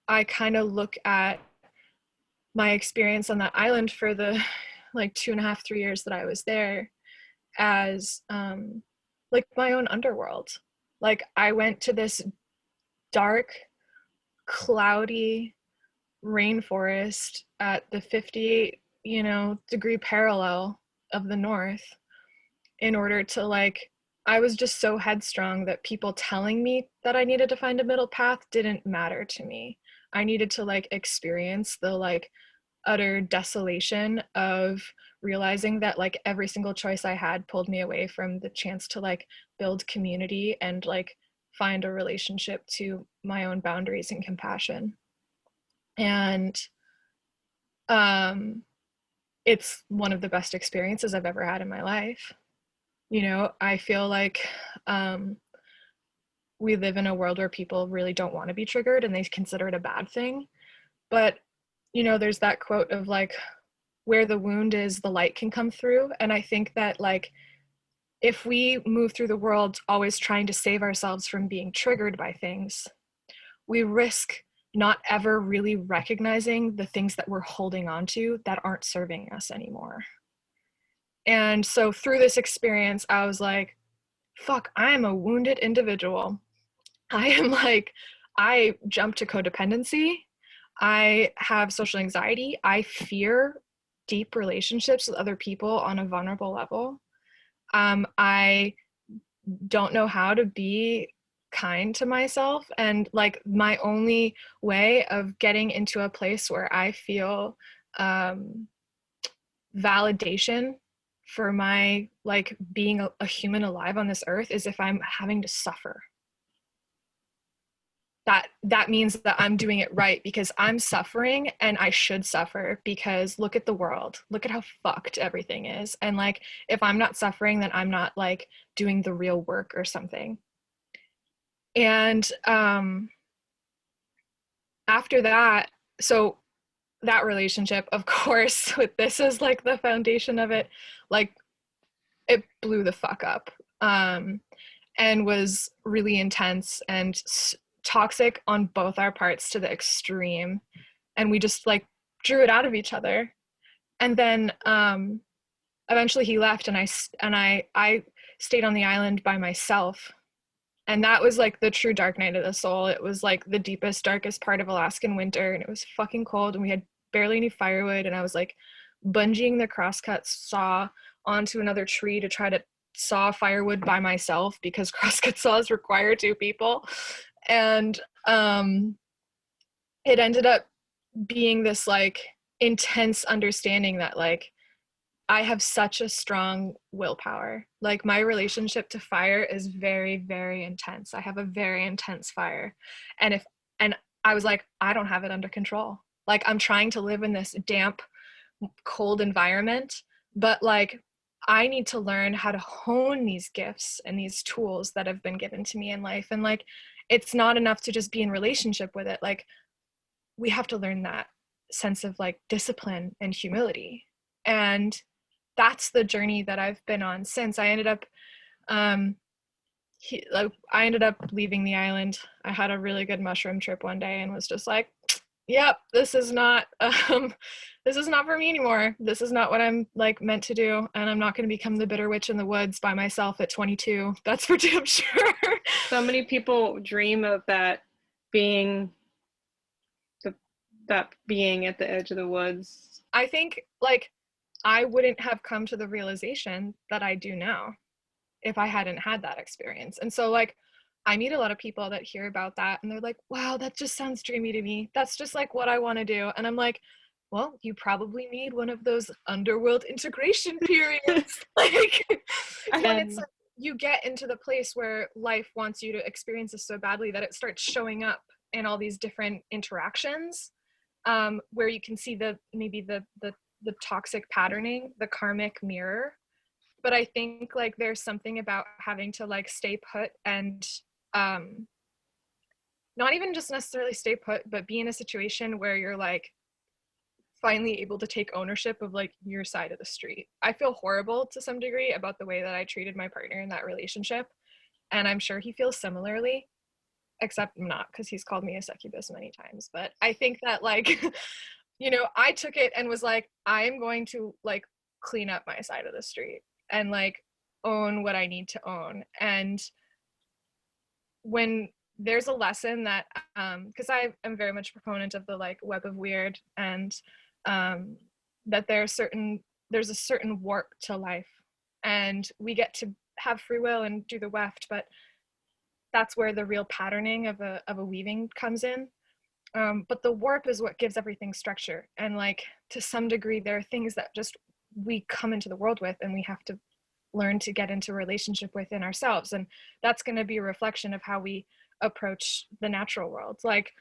I kind of look at my experience on that island for the like 2.5, 3 years that I was there as like my own underworld. Like I went to this dark, cloudy rainforest at the 58, degree parallel of the north in order to like, I was just so headstrong that people telling me that I needed to find a middle path didn't matter to me. I needed to like experience the like utter desolation of realizing that like every single choice I had pulled me away from the chance to like build community and like find a relationship to my own boundaries and compassion. And it's one of the best experiences I've ever had in my life. I feel like we live in a world where people really don't want to be triggered and they consider it a bad thing. But, there's that quote of like, where the wound is, the light can come through. And I think that like, if we move through the world always trying to save ourselves from being triggered by things, we risk not ever really recognizing the things that we're holding on to that aren't serving us anymore. And so through this experience, I was like, fuck, I am a wounded individual. I jump to codependency. I have social anxiety. I fear deep relationships with other people on a vulnerable level. I don't know how to be kind to myself, and like my only way of getting into a place where I feel validation for my like being a human alive on this earth is if I'm having to suffer. That means that I'm doing it right because I'm suffering, and I should suffer because look at the world, look at how fucked everything is. And like, if I'm not suffering, then I'm not like doing the real work or something. And after that, so that relationship, of course, with this is like the foundation of it, like it blew the fuck up, and was really intense and toxic on both our parts to the extreme. And we just like drew it out of each other. And then eventually he left, and I stayed on the island by myself. And that was like the true dark night of the soul. It was like the deepest, darkest part of Alaskan winter, and it was fucking cold, and we had barely any firewood, and I was like bungeeing the crosscut saw onto another tree to try to saw firewood by myself because crosscut saws require two people. And it ended up being this like intense understanding that like I have such a strong willpower. Like my relationship to fire is very, very intense. I have a very intense fire. And I was like, I don't have it under control. Like I'm trying to live in this damp, cold environment, but like I need to learn how to hone these gifts and these tools that have been given to me in life. And like, it's not enough to just be in relationship with it. Like we have to learn that sense of like discipline and humility. And that's the journey that I've been on since. I ended up leaving the island. I had a really good mushroom trip one day and was just like, yep, this is not this is not for me anymore. This is not what I'm like meant to do. And I'm not going to become the bitter witch in the woods by myself at 22. That's for damn sure. So many people dream of that being that being at the edge of the woods. I think like I wouldn't have come to the realization that I do now if I hadn't had that experience. And so like I meet a lot of people that hear about that and they're like, wow, that just sounds dreamy to me. That's just like what I want to do. And I'm like, well, you probably need one of those underworld integration periods. Like when it's like you get into the place where life wants you to experience this so badly that it starts showing up in all these different interactions, where you can see maybe the toxic patterning, the karmic mirror. But I think like there's something about having to like stay put and not even just necessarily stay put, but be in a situation where you're like finally able to take ownership of like your side of the street. I feel horrible to some degree about the way that I treated my partner in that relationship. And I'm sure he feels similarly, except not, because he's called me a succubus many times. But I think that like, you know, I took it and was like, I am going to like clean up my side of the street and like own what I need to own. And when there's a lesson that because I am very much a proponent of the like web of weird, and that there's a certain warp to life, and we get to have free will and do the weft, but that's where the real patterning of a weaving comes in. But the warp is what gives everything structure, and like to some degree there are things that just we come into the world with and we have to learn to get into relationship within ourselves, and that's going to be a reflection of how we approach the natural world. Like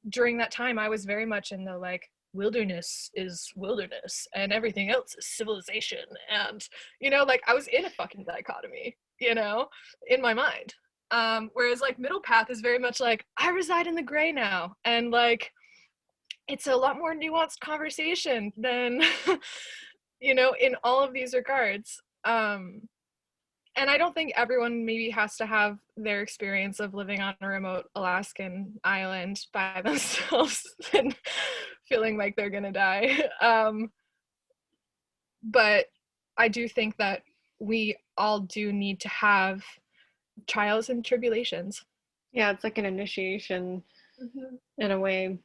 during that time I was very much in the like wilderness is wilderness and everything else is civilization, and you know, like I was in a fucking dichotomy, you know, in my mind. Whereas like middle path is very much like I reside in the gray now, and like it's a lot more nuanced conversation than you know, in all of these regards. And I don't think everyone maybe has to have their experience of living on a remote Alaskan island by themselves and feeling like they're gonna die. But I do think that we all do need to have trials and tribulations. Yeah, it's like an initiation in a way.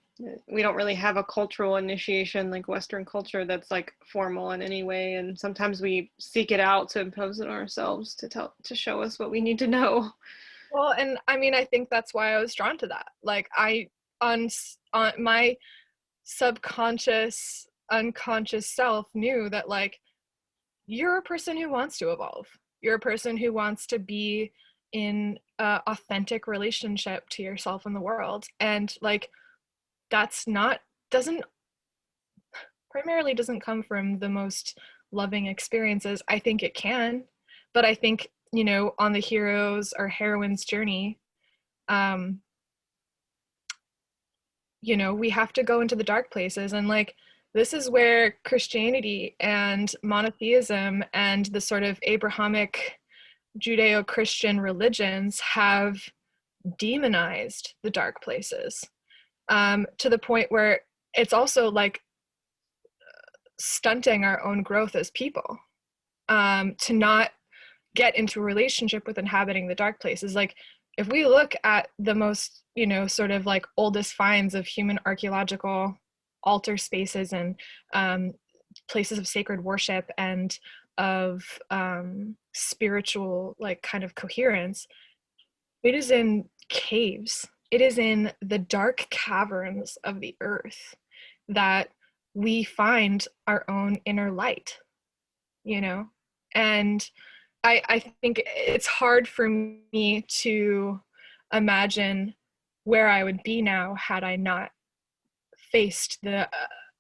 We don't really have a cultural initiation like Western culture that's like formal in any way, and sometimes we seek it out to impose it on ourselves to show us what we need to know. Well, and I mean, I think that's why I was drawn to that. Like on my subconscious, unconscious self knew that like you're a person who wants to evolve. You're a person who wants to be in a authentic relationship to yourself and the world, and like that's not doesn't come from the most loving experiences. I think it can, but I think, you know, on the hero's or heroine's journey, you know, we have to go into the dark places, and like this is where Christianity and monotheism and the sort of Abrahamic Judeo-Christian religions have demonized the dark places, to the point where it's also like stunting our own growth as people, to not get into a relationship with inhabiting the dark places. Like if we look at the most, you know, sort of like oldest finds of human archaeological altar spaces and places of sacred worship and of spiritual like kind of coherence, it is in caves. It is in the dark caverns of the earth that we find our own inner light, you know? And I think it's hard for me to imagine where I would be now had I not faced the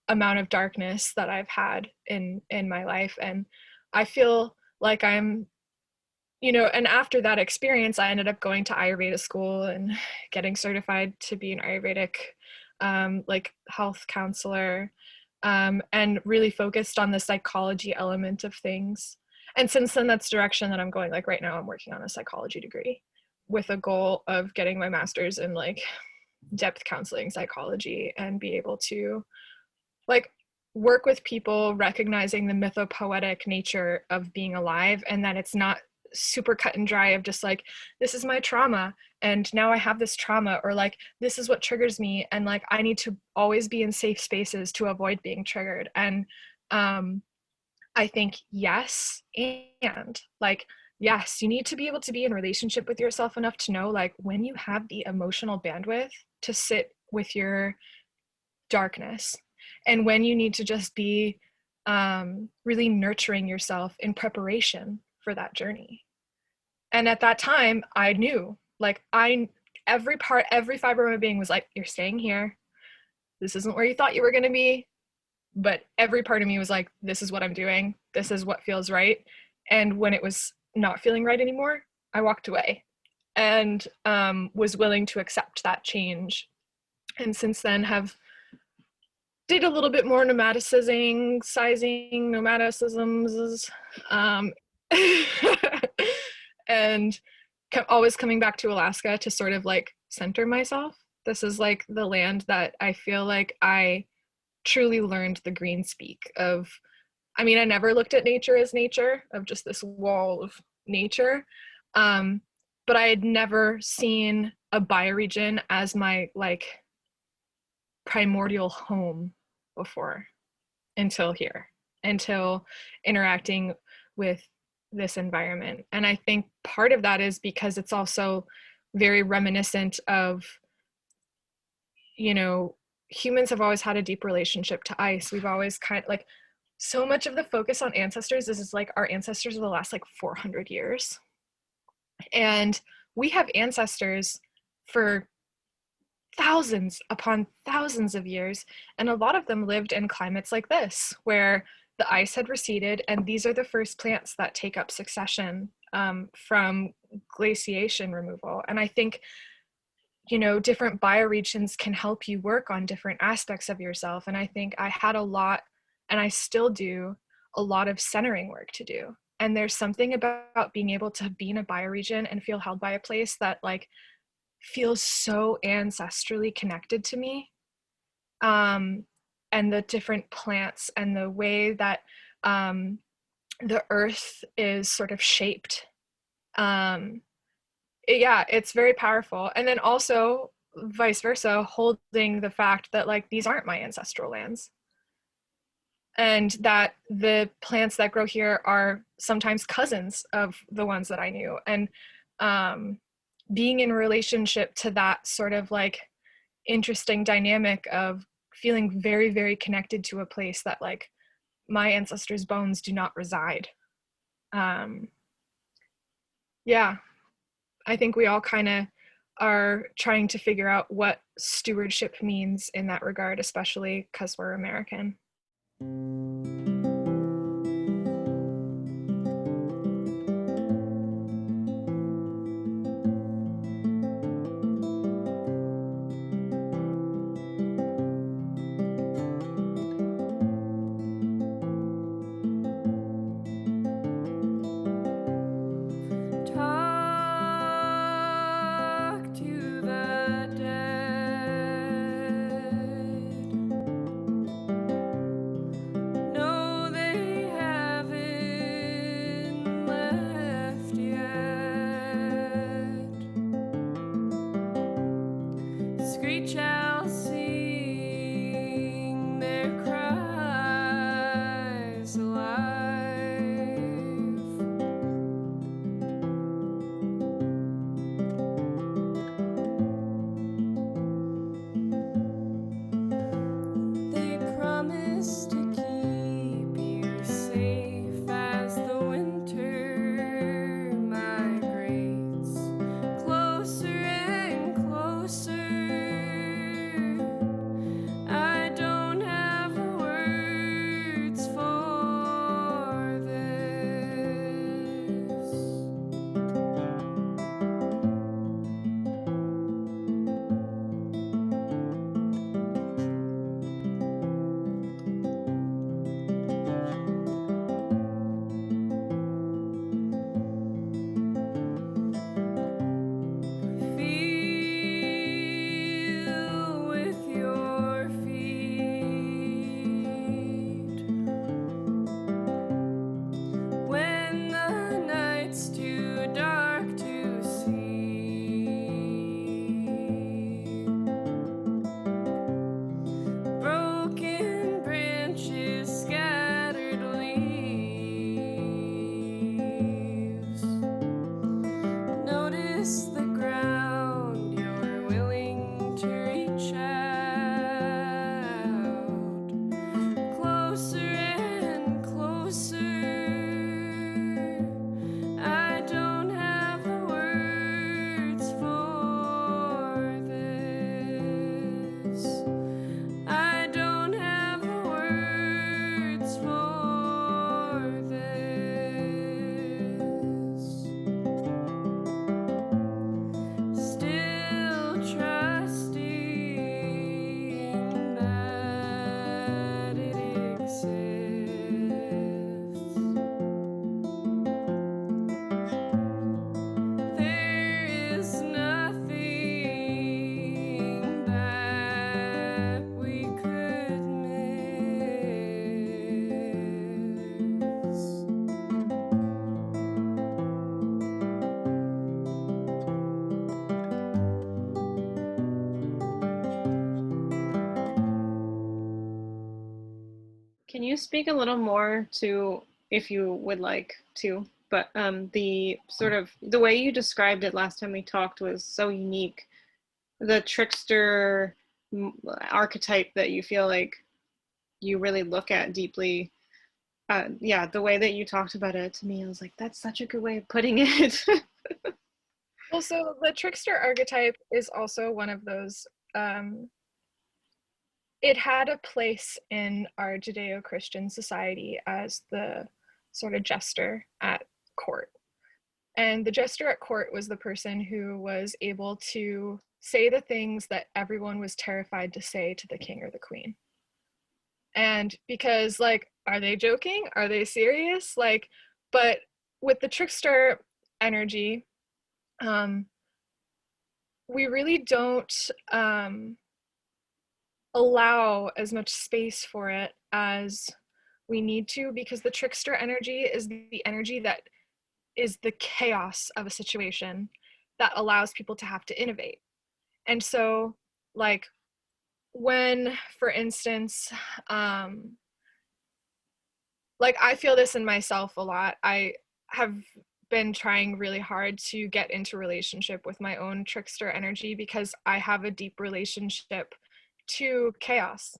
amount of darkness that I've had in my life. And I feel like I'm, you know, and after that experience, I ended up going to Ayurveda school and getting certified to be an Ayurvedic like health counselor, and really focused on the psychology element of things. And since then, that's the direction that I'm going. Like right now, I'm working on a psychology degree with a goal of getting my master's in like depth counseling psychology and be able to like work with people recognizing the mythopoetic nature of being alive, and that it's not super cut and dry of just like, this is my trauma and now I have this trauma, or like, this is what triggers me, and like I need to always be in safe spaces to avoid being triggered. And I think yes, and like, yes, you need to be able to be in relationship with yourself enough to know like when you have the emotional bandwidth to sit with your darkness, and when you need to just be really nurturing yourself in preparation for that journey. And at that time, I knew, like, every fiber of my being was like, you're staying here. This isn't where you thought you were going to be. But every part of me was like, this is what I'm doing. This is what feels right. And when it was not feeling right anymore, I walked away and was willing to accept that change. And since then have did a little bit more nomadicisms, and always coming back to Alaska to sort of like center myself. This is like the land that I feel like I truly learned the green speak of. I mean, I never looked at nature as nature, of just this wall of nature, but I had never seen a bioregion as my like primordial home before, until interacting with this environment. And I think part of that is because it's also very reminiscent of, you know, humans have always had a deep relationship to ice. We've always kind of like, so much of the focus on ancestors is like our ancestors of the last like 400 years. And we have ancestors for thousands upon thousands of years, and a lot of them lived in climates like this where the ice had receded, and these are the first plants that take up succession from glaciation removal. And I think, you know, different bioregions can help you work on different aspects of yourself. And I think I had a lot, and I still do, a lot of centering work to do. And there's something about being able to be in a bioregion and feel held by a place that like feels so ancestrally connected to me, and the different plants and the way that the earth is sort of shaped. Yeah, it's very powerful. And then also vice versa, holding the fact that like these aren't my ancestral lands, and that the plants that grow here are sometimes cousins of the ones that I knew. And being in relationship to that sort of like interesting dynamic of feeling very, very connected to a place that like my ancestors' bones do not reside. Yeah, I think we all kind of are trying to figure out what stewardship means in that regard, especially because we're American. Talk to the dead. No Can you speak a little more to, if you would like to, but the sort of the way you described it last time we talked was so unique. The trickster archetype that you feel like you really look at deeply. Yeah, the way that you talked about it to me, I was like, that's such a good way of putting it. Well, so the trickster archetype is also one of those, it had a place in our Judeo-Christian society as the sort of jester at court. And the jester at court was the person who was able to say the things that everyone was terrified to say to the king or the queen. And because, like, are they joking? Are they serious? Like, but with the trickster energy, we really don't allow as much space for it as we need to, because the trickster energy is the energy that is the chaos of a situation that allows people to have to innovate. And so, like, when, for instance, like, I feel this in myself a lot. I have been trying really hard to get into relationship with my own trickster energy because I have a deep relationship to chaos.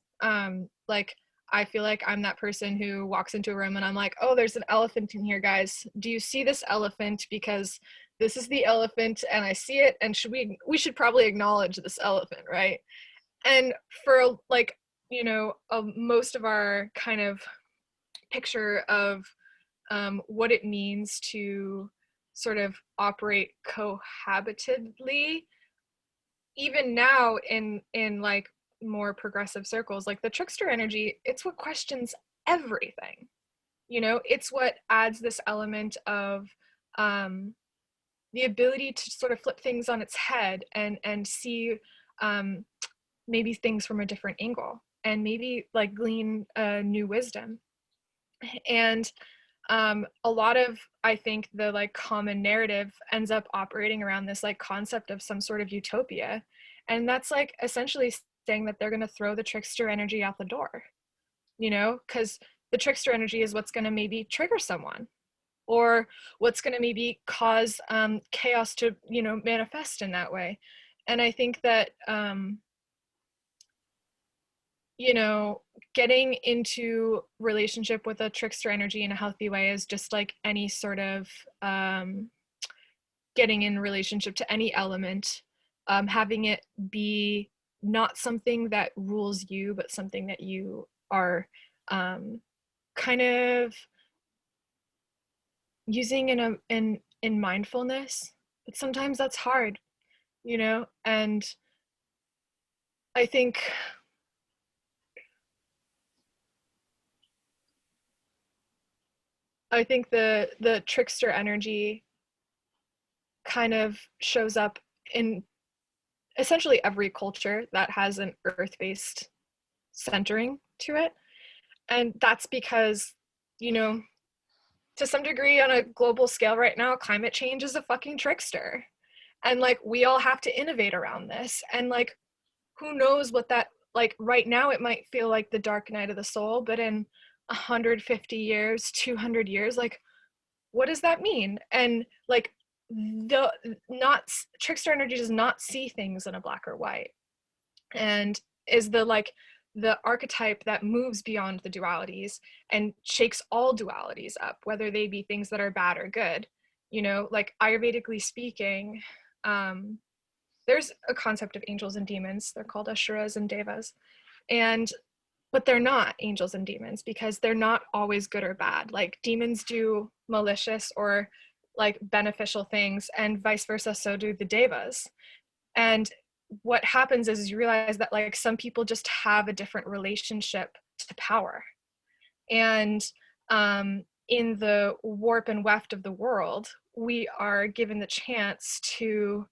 Like, I feel like I'm that person who walks into a room and I'm like, oh, there's an elephant in here, guys. Do you see this elephant? Because this is the elephant and I see it, and we should probably acknowledge this elephant, right? And for, like, most of our kind of picture of what it means to sort of operate cohabitately, even now in like more progressive circles, like the trickster energy, it's what questions everything. It's what adds this element of the ability to sort of flip things on its head and see maybe things from a different angle, and maybe like glean new wisdom. And a lot of, I think, the like common narrative ends up operating around this like concept of some sort of utopia, and that's like essentially saying that they're going to throw the trickster energy out the door, because the trickster energy is what's going to maybe trigger someone, or what's going to maybe cause chaos to manifest in that way. And I think that getting into relationship with a trickster energy in a healthy way is just like any sort of getting in relationship to any element, having it be not something that rules you, but something that you are kind of using in mindfulness. But sometimes that's hard, and I think the trickster energy kind of shows up in essentially every culture that has an earth-based centering to it. And that's because, to some degree on a global scale right now, climate change is a fucking trickster. And like, we all have to innovate around this. And like, who knows what that, like, right now it might feel like the dark night of the soul, but in 150 years, 200 years, like, what does that mean? And like, the not trickster energy does not see things in a black or white, and is the archetype that moves beyond the dualities and shakes all dualities up, whether they be things that are bad or good. Like, ayurvedically speaking, there's a concept of angels and demons. They're called asuras and devas, but they're not angels and demons because they're not always good or bad. Like, demons do malicious or like beneficial things, and vice versa, so do the devas. And what happens is you realize that like some people just have a different relationship to power. And in the warp and weft of the world, we are given the chance to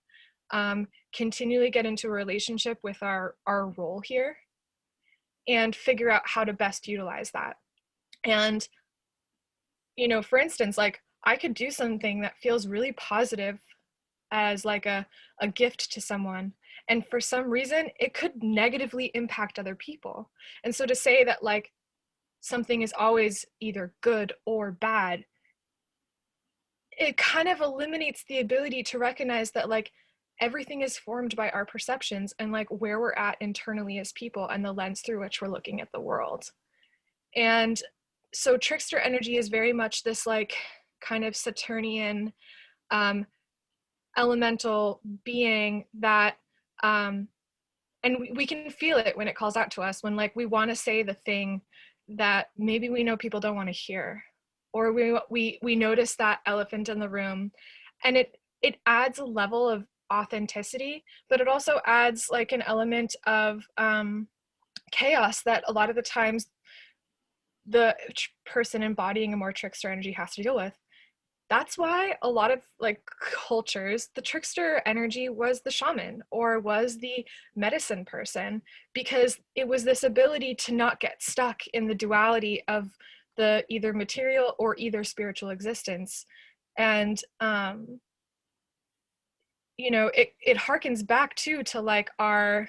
continually get into a relationship with our role here and figure out how to best utilize that. And, for instance, like, I could do something that feels really positive as like a gift to someone, and for some reason it could negatively impact other people. And so to say that like something is always either good or bad, it kind of eliminates the ability to recognize that like everything is formed by our perceptions and like where we're at internally as people and the lens through which we're looking at the world. And so trickster energy is very much this like kind of Saturnian elemental being that and we can feel it when it calls out to us, when like we want to say the thing that maybe we know people don't want to hear, or we notice that elephant in the room, and it adds a level of authenticity, but it also adds like an element of chaos that a lot of the times the person embodying a more trickster energy has to deal with. That's why a lot of like cultures, the trickster energy was the shaman or was the medicine person, because it was this ability to not get stuck in the duality of the either material or either spiritual existence. And you know, it harkens back to like our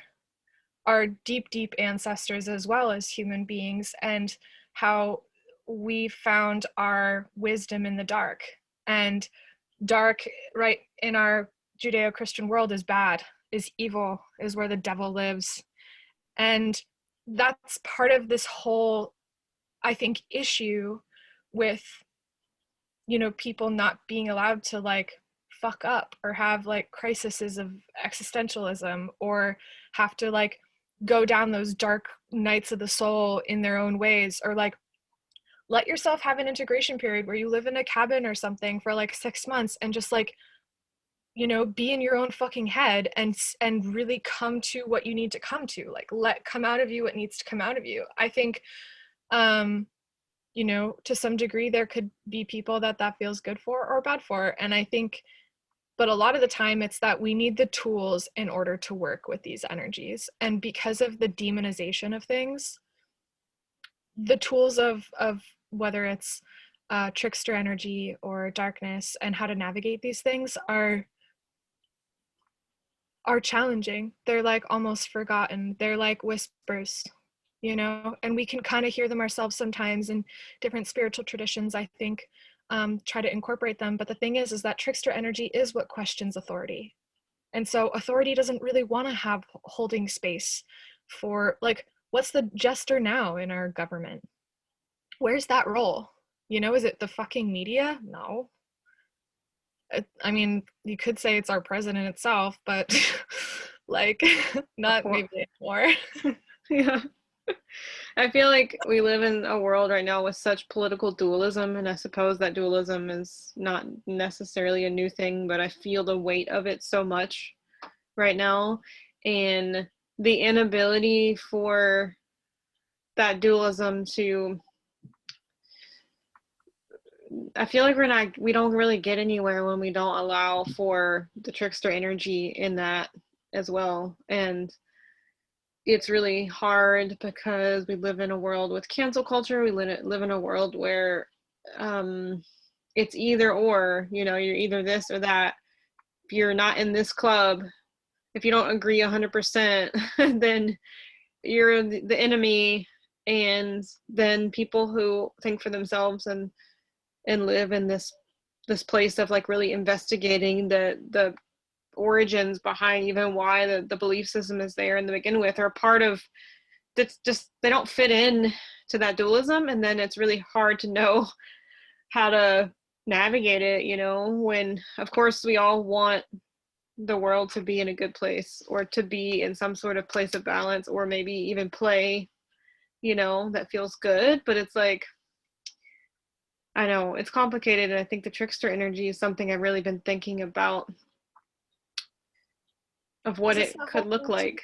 deep ancestors as well as human beings, and how we found our wisdom in the dark. And dark, right, in our Judeo-Christian world is bad, is evil, is where the devil lives. And that's part of this whole, I think, issue with, you know, people not being allowed to like fuck up or have like crises of existentialism, or have to like go down those dark nights of the soul in their own ways, or like let yourself have an integration period where you live in a cabin or something for like 6 months and just like, you know, be in your own fucking head and really come to what you need to come to, like let come out of you what needs to come out of you. I think you know, to some degree there could be people that feels good for or bad for, and I think, but a lot of the time it's that we need the tools in order to work with these energies. And because of the demonization of things, the tools of whether it's trickster energy or darkness and how to navigate these things are challenging. They're like almost forgotten. They're like whispers, you know, and we can kind of hear them ourselves sometimes in different spiritual traditions, I think, try to incorporate them. But the thing is that trickster energy is what questions authority. And so authority doesn't really want to have holding space for, like, what's the jester now in our government? Where's that role? You know, is it the fucking media? No. I mean, you could say it's our president itself, but like not maybe anymore. Yeah. I feel like we live in a world right now with such political dualism, and I suppose that dualism is not necessarily a new thing, but I feel the weight of it so much right now, and the inability for that dualism to, I feel like we don't really get anywhere when we don't allow for the trickster energy in that as well. And it's really hard because we live in a world with cancel culture. We live in a world where it's either or, you know, you're either this or that. If you're not in this club, if you don't agree 100%, then you're the enemy. And then people who think for themselves and live in this place of like really investigating the origins behind even why the belief system is there in the begin with, are part of that's just, they don't fit in to that dualism. And then it's really hard to know how to navigate it, you know, when of course we all want the world to be in a good place, or to be in some sort of place of balance, or maybe even play, you know, that feels good. But it's like, I know it's complicated, and I think the trickster energy is something I've really been thinking about, of what it could look like.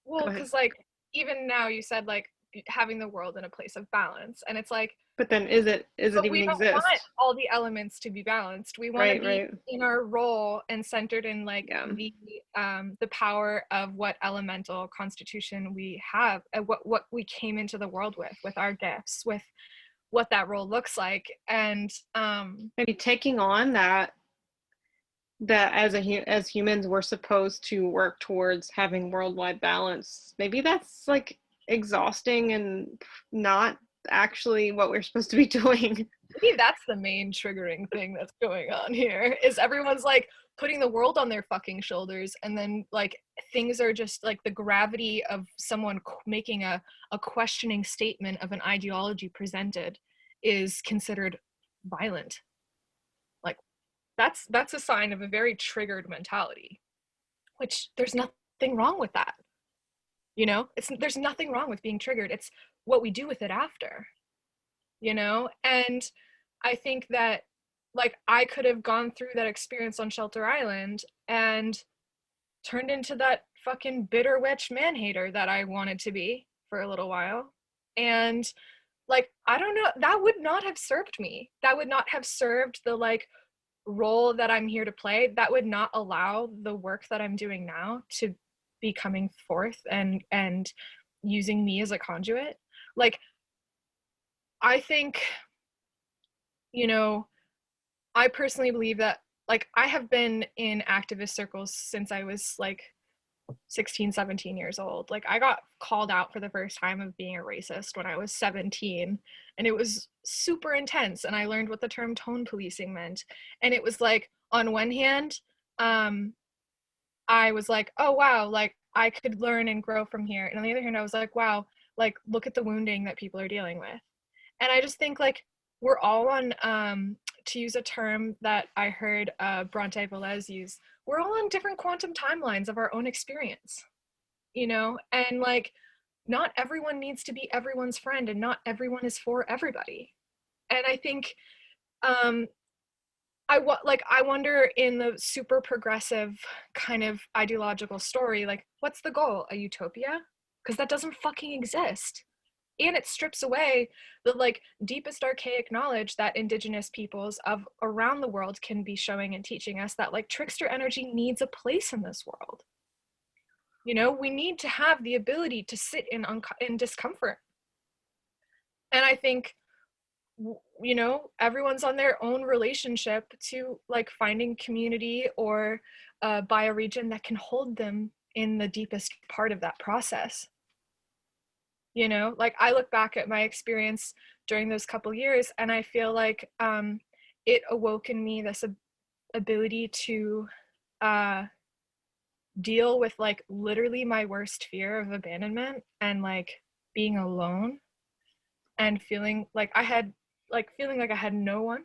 Well, because like even now you said like having the world in a place of balance, and it's like, but then is it but even we don't exist? want all the elements to be balanced. We want to be in our role and centered in like the power of what elemental constitution we have, and what we came into the world with our gifts, with what that role looks like. And maybe taking on that as humans we're supposed to work towards having worldwide balance. Maybe that's like exhausting and not actually what we're supposed to be doing. Maybe that's the main triggering thing that's going on here, is everyone's like putting the world on their fucking shoulders, and then like things are just like the gravity of someone making a questioning statement of an ideology presented is considered violent. Like that's a sign of a very triggered mentality, which there's nothing wrong with that. You know, there's nothing wrong with being triggered. It's what we do with it after, you know? And I think that like I could have gone through that experience on Shelter Island and turned into that fucking bitter witch man-hater that I wanted to be for a little while. And like, I don't know, that would not have served me. That would not have served the like role that I'm here to play. That would not allow the work that I'm doing now to be coming forth and using me as a conduit. Like, I think, you know, I personally believe that like I have been in activist circles since I was like 16, 17 years old. Like I got called out for the first time of being a racist when I was 17, and it was super intense, and I learned what the term tone policing meant. And it was like, on one hand, I was like, oh wow, like I could learn and grow from here. And on the other hand, I was like, wow, like look at the wounding that people are dealing with. And I just think like we're all on, to use a term that I heard Bronte Velez use, we're all on different quantum timelines of our own experience, you know? And like, not everyone needs to be everyone's friend, and not everyone is for everybody. And I think, I wonder, in the super progressive kind of ideological story, like, what's the goal? A utopia? Because that doesn't fucking exist. And it strips away the like deepest archaic knowledge that indigenous peoples of around the world can be showing and teaching us, that like trickster energy needs a place in this world. You know, we need to have the ability to sit in discomfort. And I think, you know, everyone's on their own relationship to like finding community or a bioregion that can hold them in the deepest part of that process. You know, like I look back at my experience during those couple years, and I feel like it awoke in me this ability to deal with like literally my worst fear of abandonment and like being alone, and feeling like I had no one.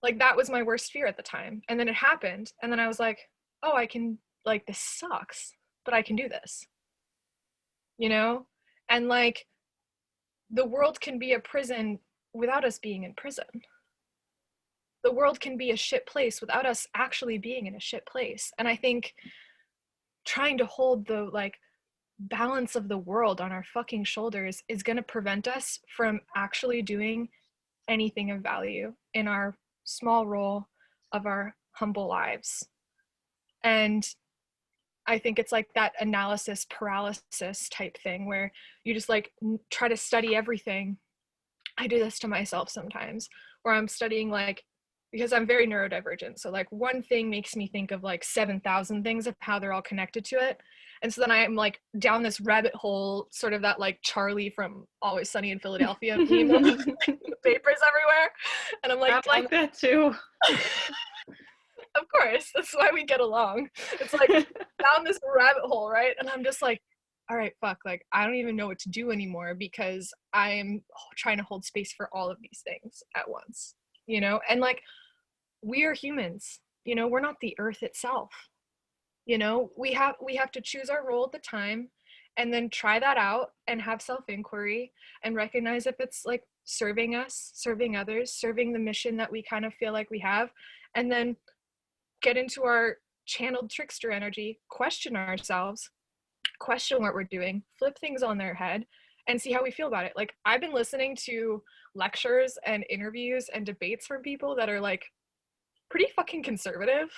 Like that was my worst fear at the time. And then it happened, and then I was like, oh, I can, like, this sucks, but I can do this. You know? And like the world can be a prison without us being in prison. The world can be a shit place without us actually being in a shit place. And I think trying to hold the like balance of the world on our fucking shoulders is going to prevent us from actually doing anything of value in our small role of our humble lives. And I think it's like that analysis paralysis type thing where you just like try to study everything. I do this to myself sometimes, where I'm studying like, because I'm very neurodivergent. So like one thing makes me think of like 7,000 things of how they're all connected to it. And so then I'm like down this rabbit hole, sort of that like Charlie from Always Sunny in Philadelphia meme of papers everywhere. And I'm like that too. Of course, that's why we get along. It's like down this rabbit hole, right? And I'm just like, all right, fuck, like I don't even know what to do anymore, because I'm trying to hold space for all of these things at once, you know? And like, we are humans, you know, we're not the earth itself. You know, we have to choose our role at the time, and then try that out and have self-inquiry and recognize if it's like serving us, serving others, serving the mission that we kind of feel like we have, and then get into our channeled trickster energy, question ourselves, question what we're doing, flip things on their head, and see how we feel about it. Like I've been listening to lectures and interviews and debates from people that are like pretty fucking conservative,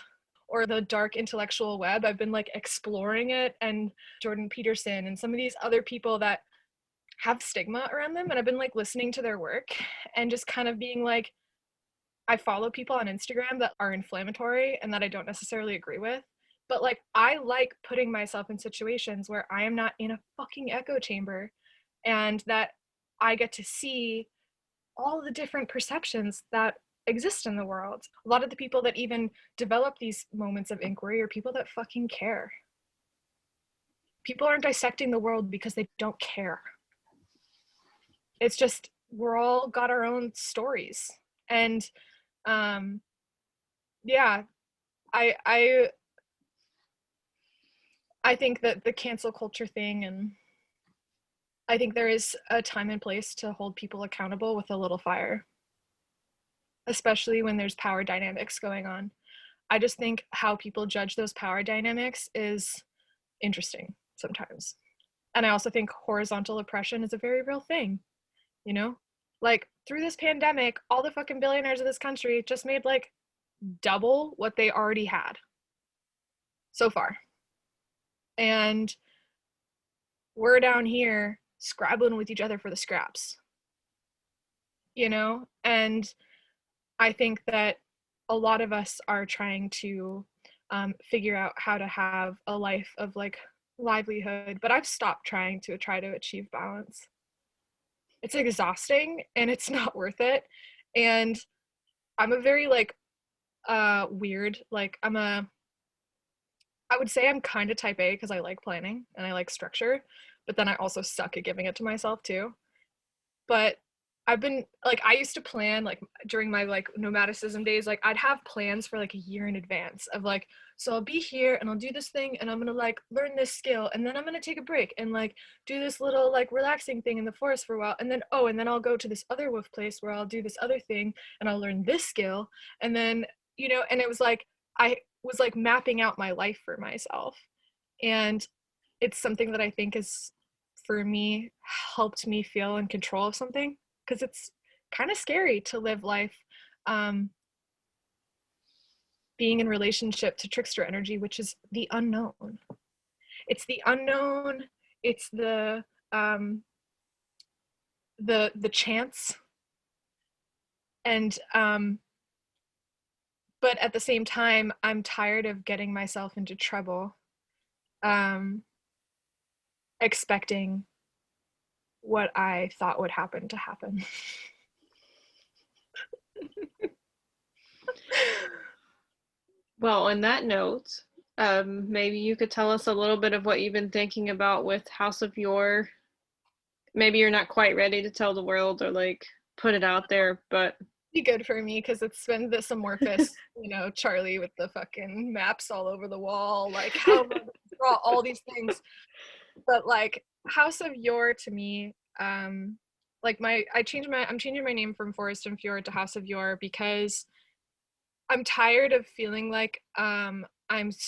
or the dark intellectual web. I've been like exploring it, and Jordan Peterson and some of these other people that have stigma around them, and I've been like listening to their work and just kind of being like, I follow people on Instagram that are inflammatory and that I don't necessarily agree with, but like I like putting myself in situations where I am not in a fucking echo chamber and that I get to see all the different perceptions that exist in the world. A lot of the people that even develop these moments of inquiry are people that fucking care. People aren't dissecting the world because they don't care. It's just we're all got our own stories. And yeah, I I think that the cancel culture thing, and I think there is a time and place to hold people accountable with a little fire, especially when there's power dynamics going on. I just think how people judge those power dynamics is interesting sometimes. And I also think horizontal oppression is a very real thing, you know? Like through this pandemic, all the fucking billionaires of this country just made like double what they already had so far. And we're down here scrabbling with each other for the scraps, you know? And I think that a lot of us are trying to figure out how to have a life of like livelihood, but I've stopped trying to achieve balance. It's exhausting and it's not worth it. And I'm a very like weird, like I would say I'm kind of type A because I like planning and I like structure, but then I also suck at giving it to myself too. But I've been like I used to plan like during my like nomadicism days, like I'd have plans for like a year in advance of like, so I'll be here and I'll do this thing and I'm gonna like learn this skill and then I'm gonna take a break and like do this little like relaxing thing in the forest for a while and then and then I'll go to this other wolf place where I'll do this other thing and I'll learn this skill and then and it was like I was like mapping out my life for myself, and it's something that I think is for me helped me feel in control of something, because it's kind of scary to live life being in relationship to trickster energy, which is the unknown. It's the unknown. It's the chance, and but at the same time, I'm tired of getting myself into trouble, expecting what I thought would happen to happen. Well, on that note, maybe you could tell us a little bit of what you've been thinking about with House of Yore. Maybe you're not quite ready to tell the world or like put it out there, but Be good for me because it's been this amorphous, Charlie with the fucking maps all over the wall. Like, how am I going to draw all these things? But like House of Yore to me, like I'm changing my name from Forest and Fjord to House of Yore because I'm tired of feeling like I'm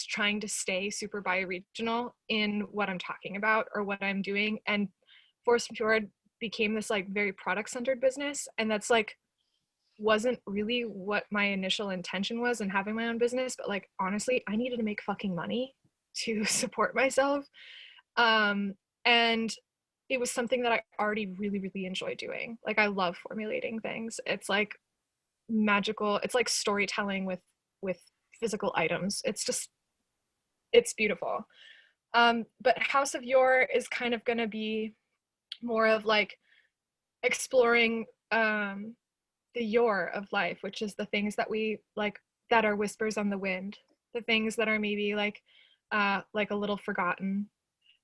trying to stay super bioregional in what I'm talking about or what I'm doing. And Forest and Fjord became this like very product centered business, and that's like wasn't really what my initial intention was in having my own business. But like honestly, I needed to make fucking money to support myself. And it was something that I already really, really enjoy doing. Like I love formulating things. It's like magical. It's like storytelling with physical items. It's beautiful. But House of Yore is kind of going to be more of like exploring the yore of life, which is the things that we like that are whispers on the wind, the things that are maybe like a little forgotten,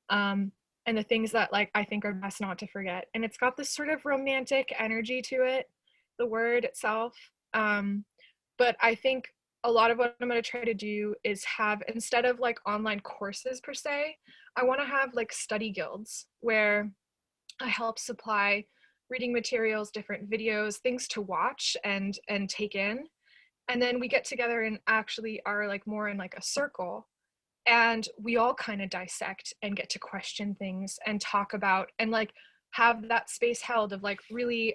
and the things that like I think are best not to forget. And it's got this sort of romantic energy to it, the word itself. But I think a lot of what I'm going to try to do is have, instead of like online courses per se, I want to have like study guilds where I help supply reading materials, different videos, things to watch and take in. And then we get together and actually are like more in like a circle, and we all kind of dissect and get to question things and talk about and like have that space held of like really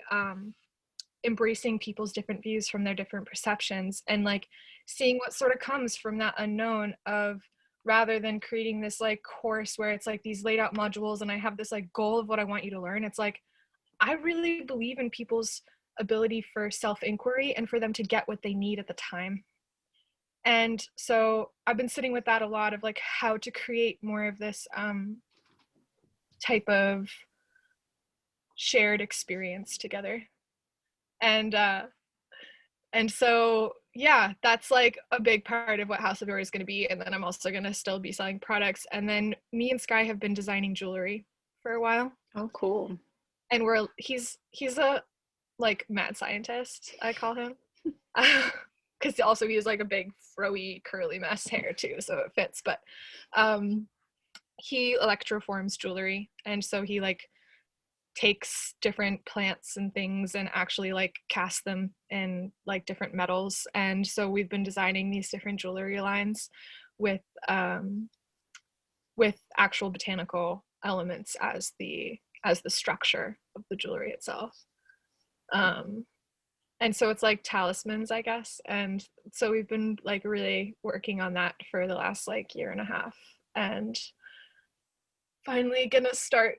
embracing people's different views from their different perceptions and like seeing what sort of comes from that unknown, of rather than creating this like course where it's like these laid out modules and I have this like goal of what I want you to learn. It's like I really believe in people's ability for self-inquiry and for them to get what they need at the time. And so I've been sitting with that a lot, of like how to create more of this type of shared experience together. And so yeah, that's like a big part of what House of Yore is going to be. And then I'm also going to still be selling products. And then me and Sky have been designing jewelry for a while. Oh, cool. And he's a like mad scientist, I call him. Because also he has like a big froey curly mess hair too, so it fits. But he electroforms jewelry, and so he like takes different plants and things and actually like casts them in like different metals. And so we've been designing these different jewelry lines with actual botanical elements as the structure of the jewelry itself. And so it's like talismans, I guess. And so we've been like really working on that for the last like year and a half, and finally gonna start.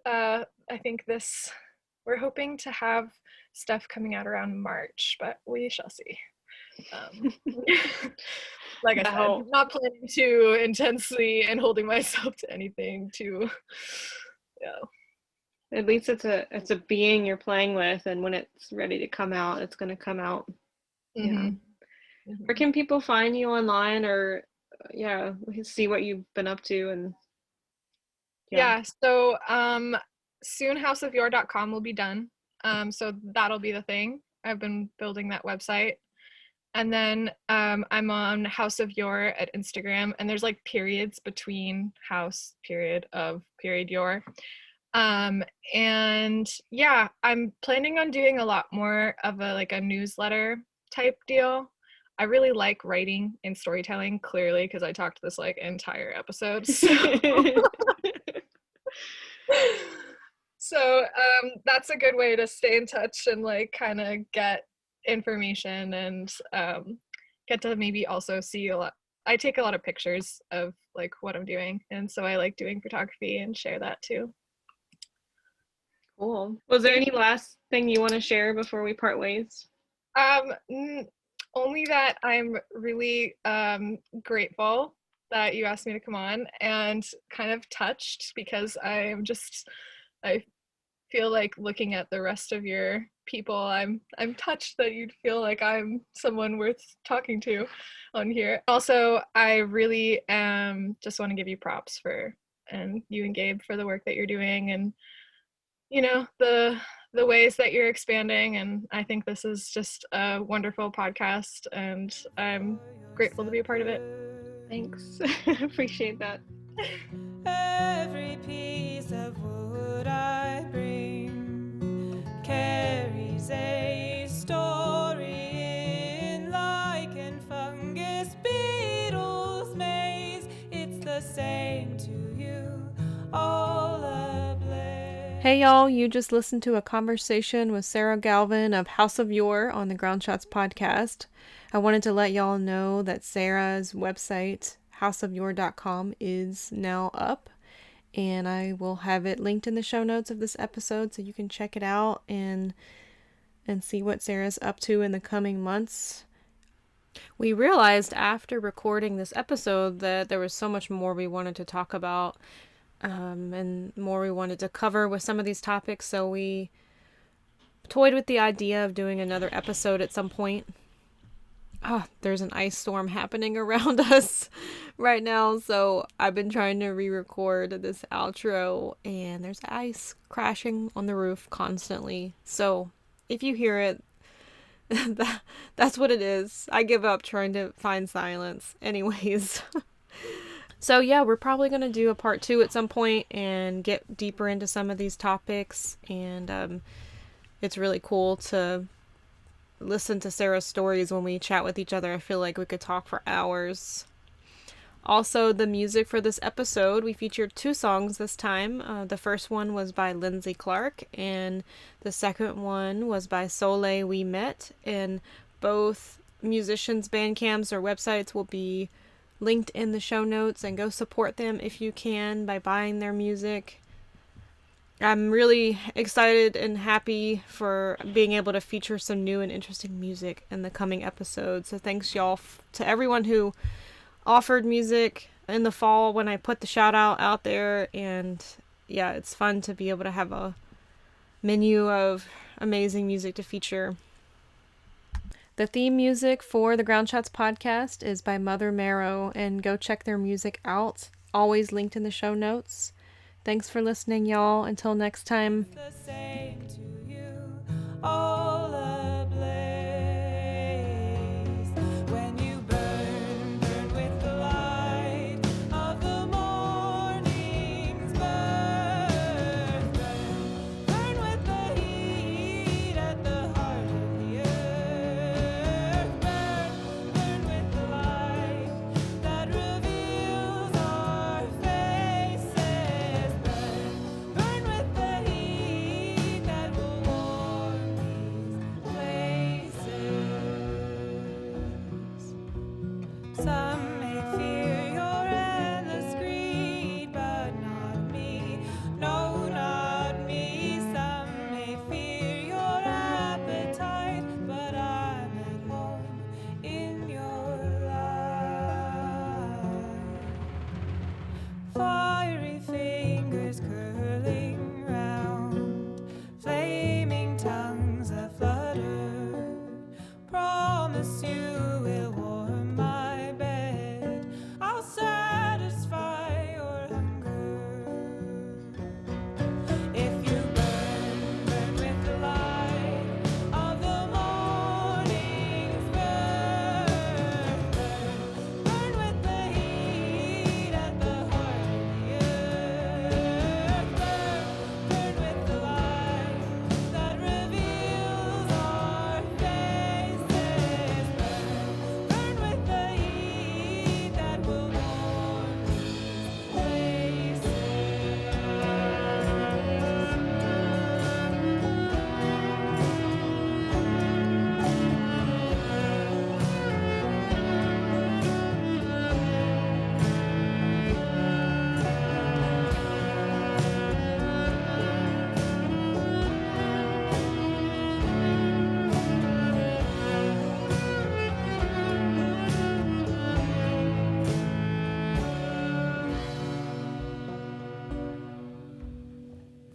I think we're hoping to have stuff coming out around March, but we shall see. Like I said, not planning too intensely and holding myself to anything too. At least it's a being you're playing with, and when it's ready to come out, it's going to come out. Mm-hmm. Yeah. Where can people find you online, or see what you've been up to? And so soon houseofyore.com will be done. So that'll be the thing. I've been building that website. And then I'm on House of Yore at Instagram, and there's like periods between house period of period yore. And yeah, I'm planning on doing a lot more of a newsletter type deal. I really like writing and storytelling, clearly, because I talked this like entire episode. So that's a good way to stay in touch and like kind of get information and get to maybe also see a lot. I take a lot of pictures of like what I'm doing, and so I like doing photography and share that too. Cool. Was there any last thing you want to share before we part ways? Only that I'm really grateful that you asked me to come on, and kind of touched, because I feel like looking at the rest of your people, I'm touched that you'd feel like I'm someone worth talking to on here. Also, I really just want to give you props and you and Gabe for the work that you're doing, and the ways that you're expanding. And I think this is just a wonderful podcast, and I'm grateful to be a part of it. Thanks. Appreciate that. Every piece of wood I bring carries a story in lichen, fungus, beetles, maze. It's the same to you, all ablaze. Hey y'all, you just listened to a conversation with Sarah Galvin of House of Yore on the Ground Shots podcast. I wanted to let y'all know that Sarah's website, houseofyore.com, is now up, and I will have it linked in the show notes of this episode so you can check it out and see what Sarah's up to in the coming months. We realized after recording this episode that there was so much more we wanted to talk about, and more we wanted to cover with some of these topics, so we toyed with the idea of doing another episode at some point. There's an ice storm happening around us right now, so I've been trying to re-record this outro, and there's ice crashing on the roof constantly. So if you hear it, that's what it is. I give up trying to find silence. Anyways. So yeah, we're probably going to do a part 2 at some point and get deeper into some of these topics, and it's really cool to listen to Sarah's stories when we chat with each other. I feel like we could talk for hours. Also, the music for this episode, we featured 2 songs this time. The first one was by Lindsay Clark, and the second one was by Soleil We Met, and both musicians' bandcamps or websites will be linked in the show notes, and go support them if you can by buying their music. I'm really excited and happy for being able to feature some new and interesting music in the coming episodes. So thanks y'all to everyone who offered music in the fall when I put the shout out there. And yeah, it's fun to be able to have a menu of amazing music to feature. The theme music for the Ground Shots podcast is by Mother Marrow, and go check their music out. Always linked in the show notes. Thanks for listening, y'all. Until next time. The same to you, all ablaze. When you burn, burn with the light of the morning's birth. Burn, burn with the heat at the heart of the earth. Burn, burn with the light that reveals our faces. Burn, burn with the heat that will warm these places. Some may fear your endless greed, but not me. No, not me. Some may fear your appetite, but I'm at home in your life. Fiery fingers curling round, flaming tongues that flutter. Promise you will warm my bed. I'll satisfy your hunger. If you burn, burn with the light of the morning's birth. Burn, burn with the heat at the heart of the earth. Burn, burn with the light that reveals our faces. Burn, burn with the heat that will warm these places.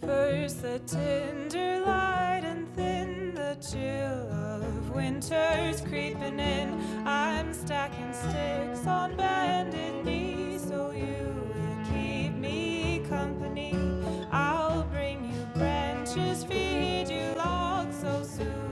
First the tender light and then the chill of winter's creeping in. I'm stacking sticks on bended knees so you will keep me company. I'll bring you branches, feed you logs so soon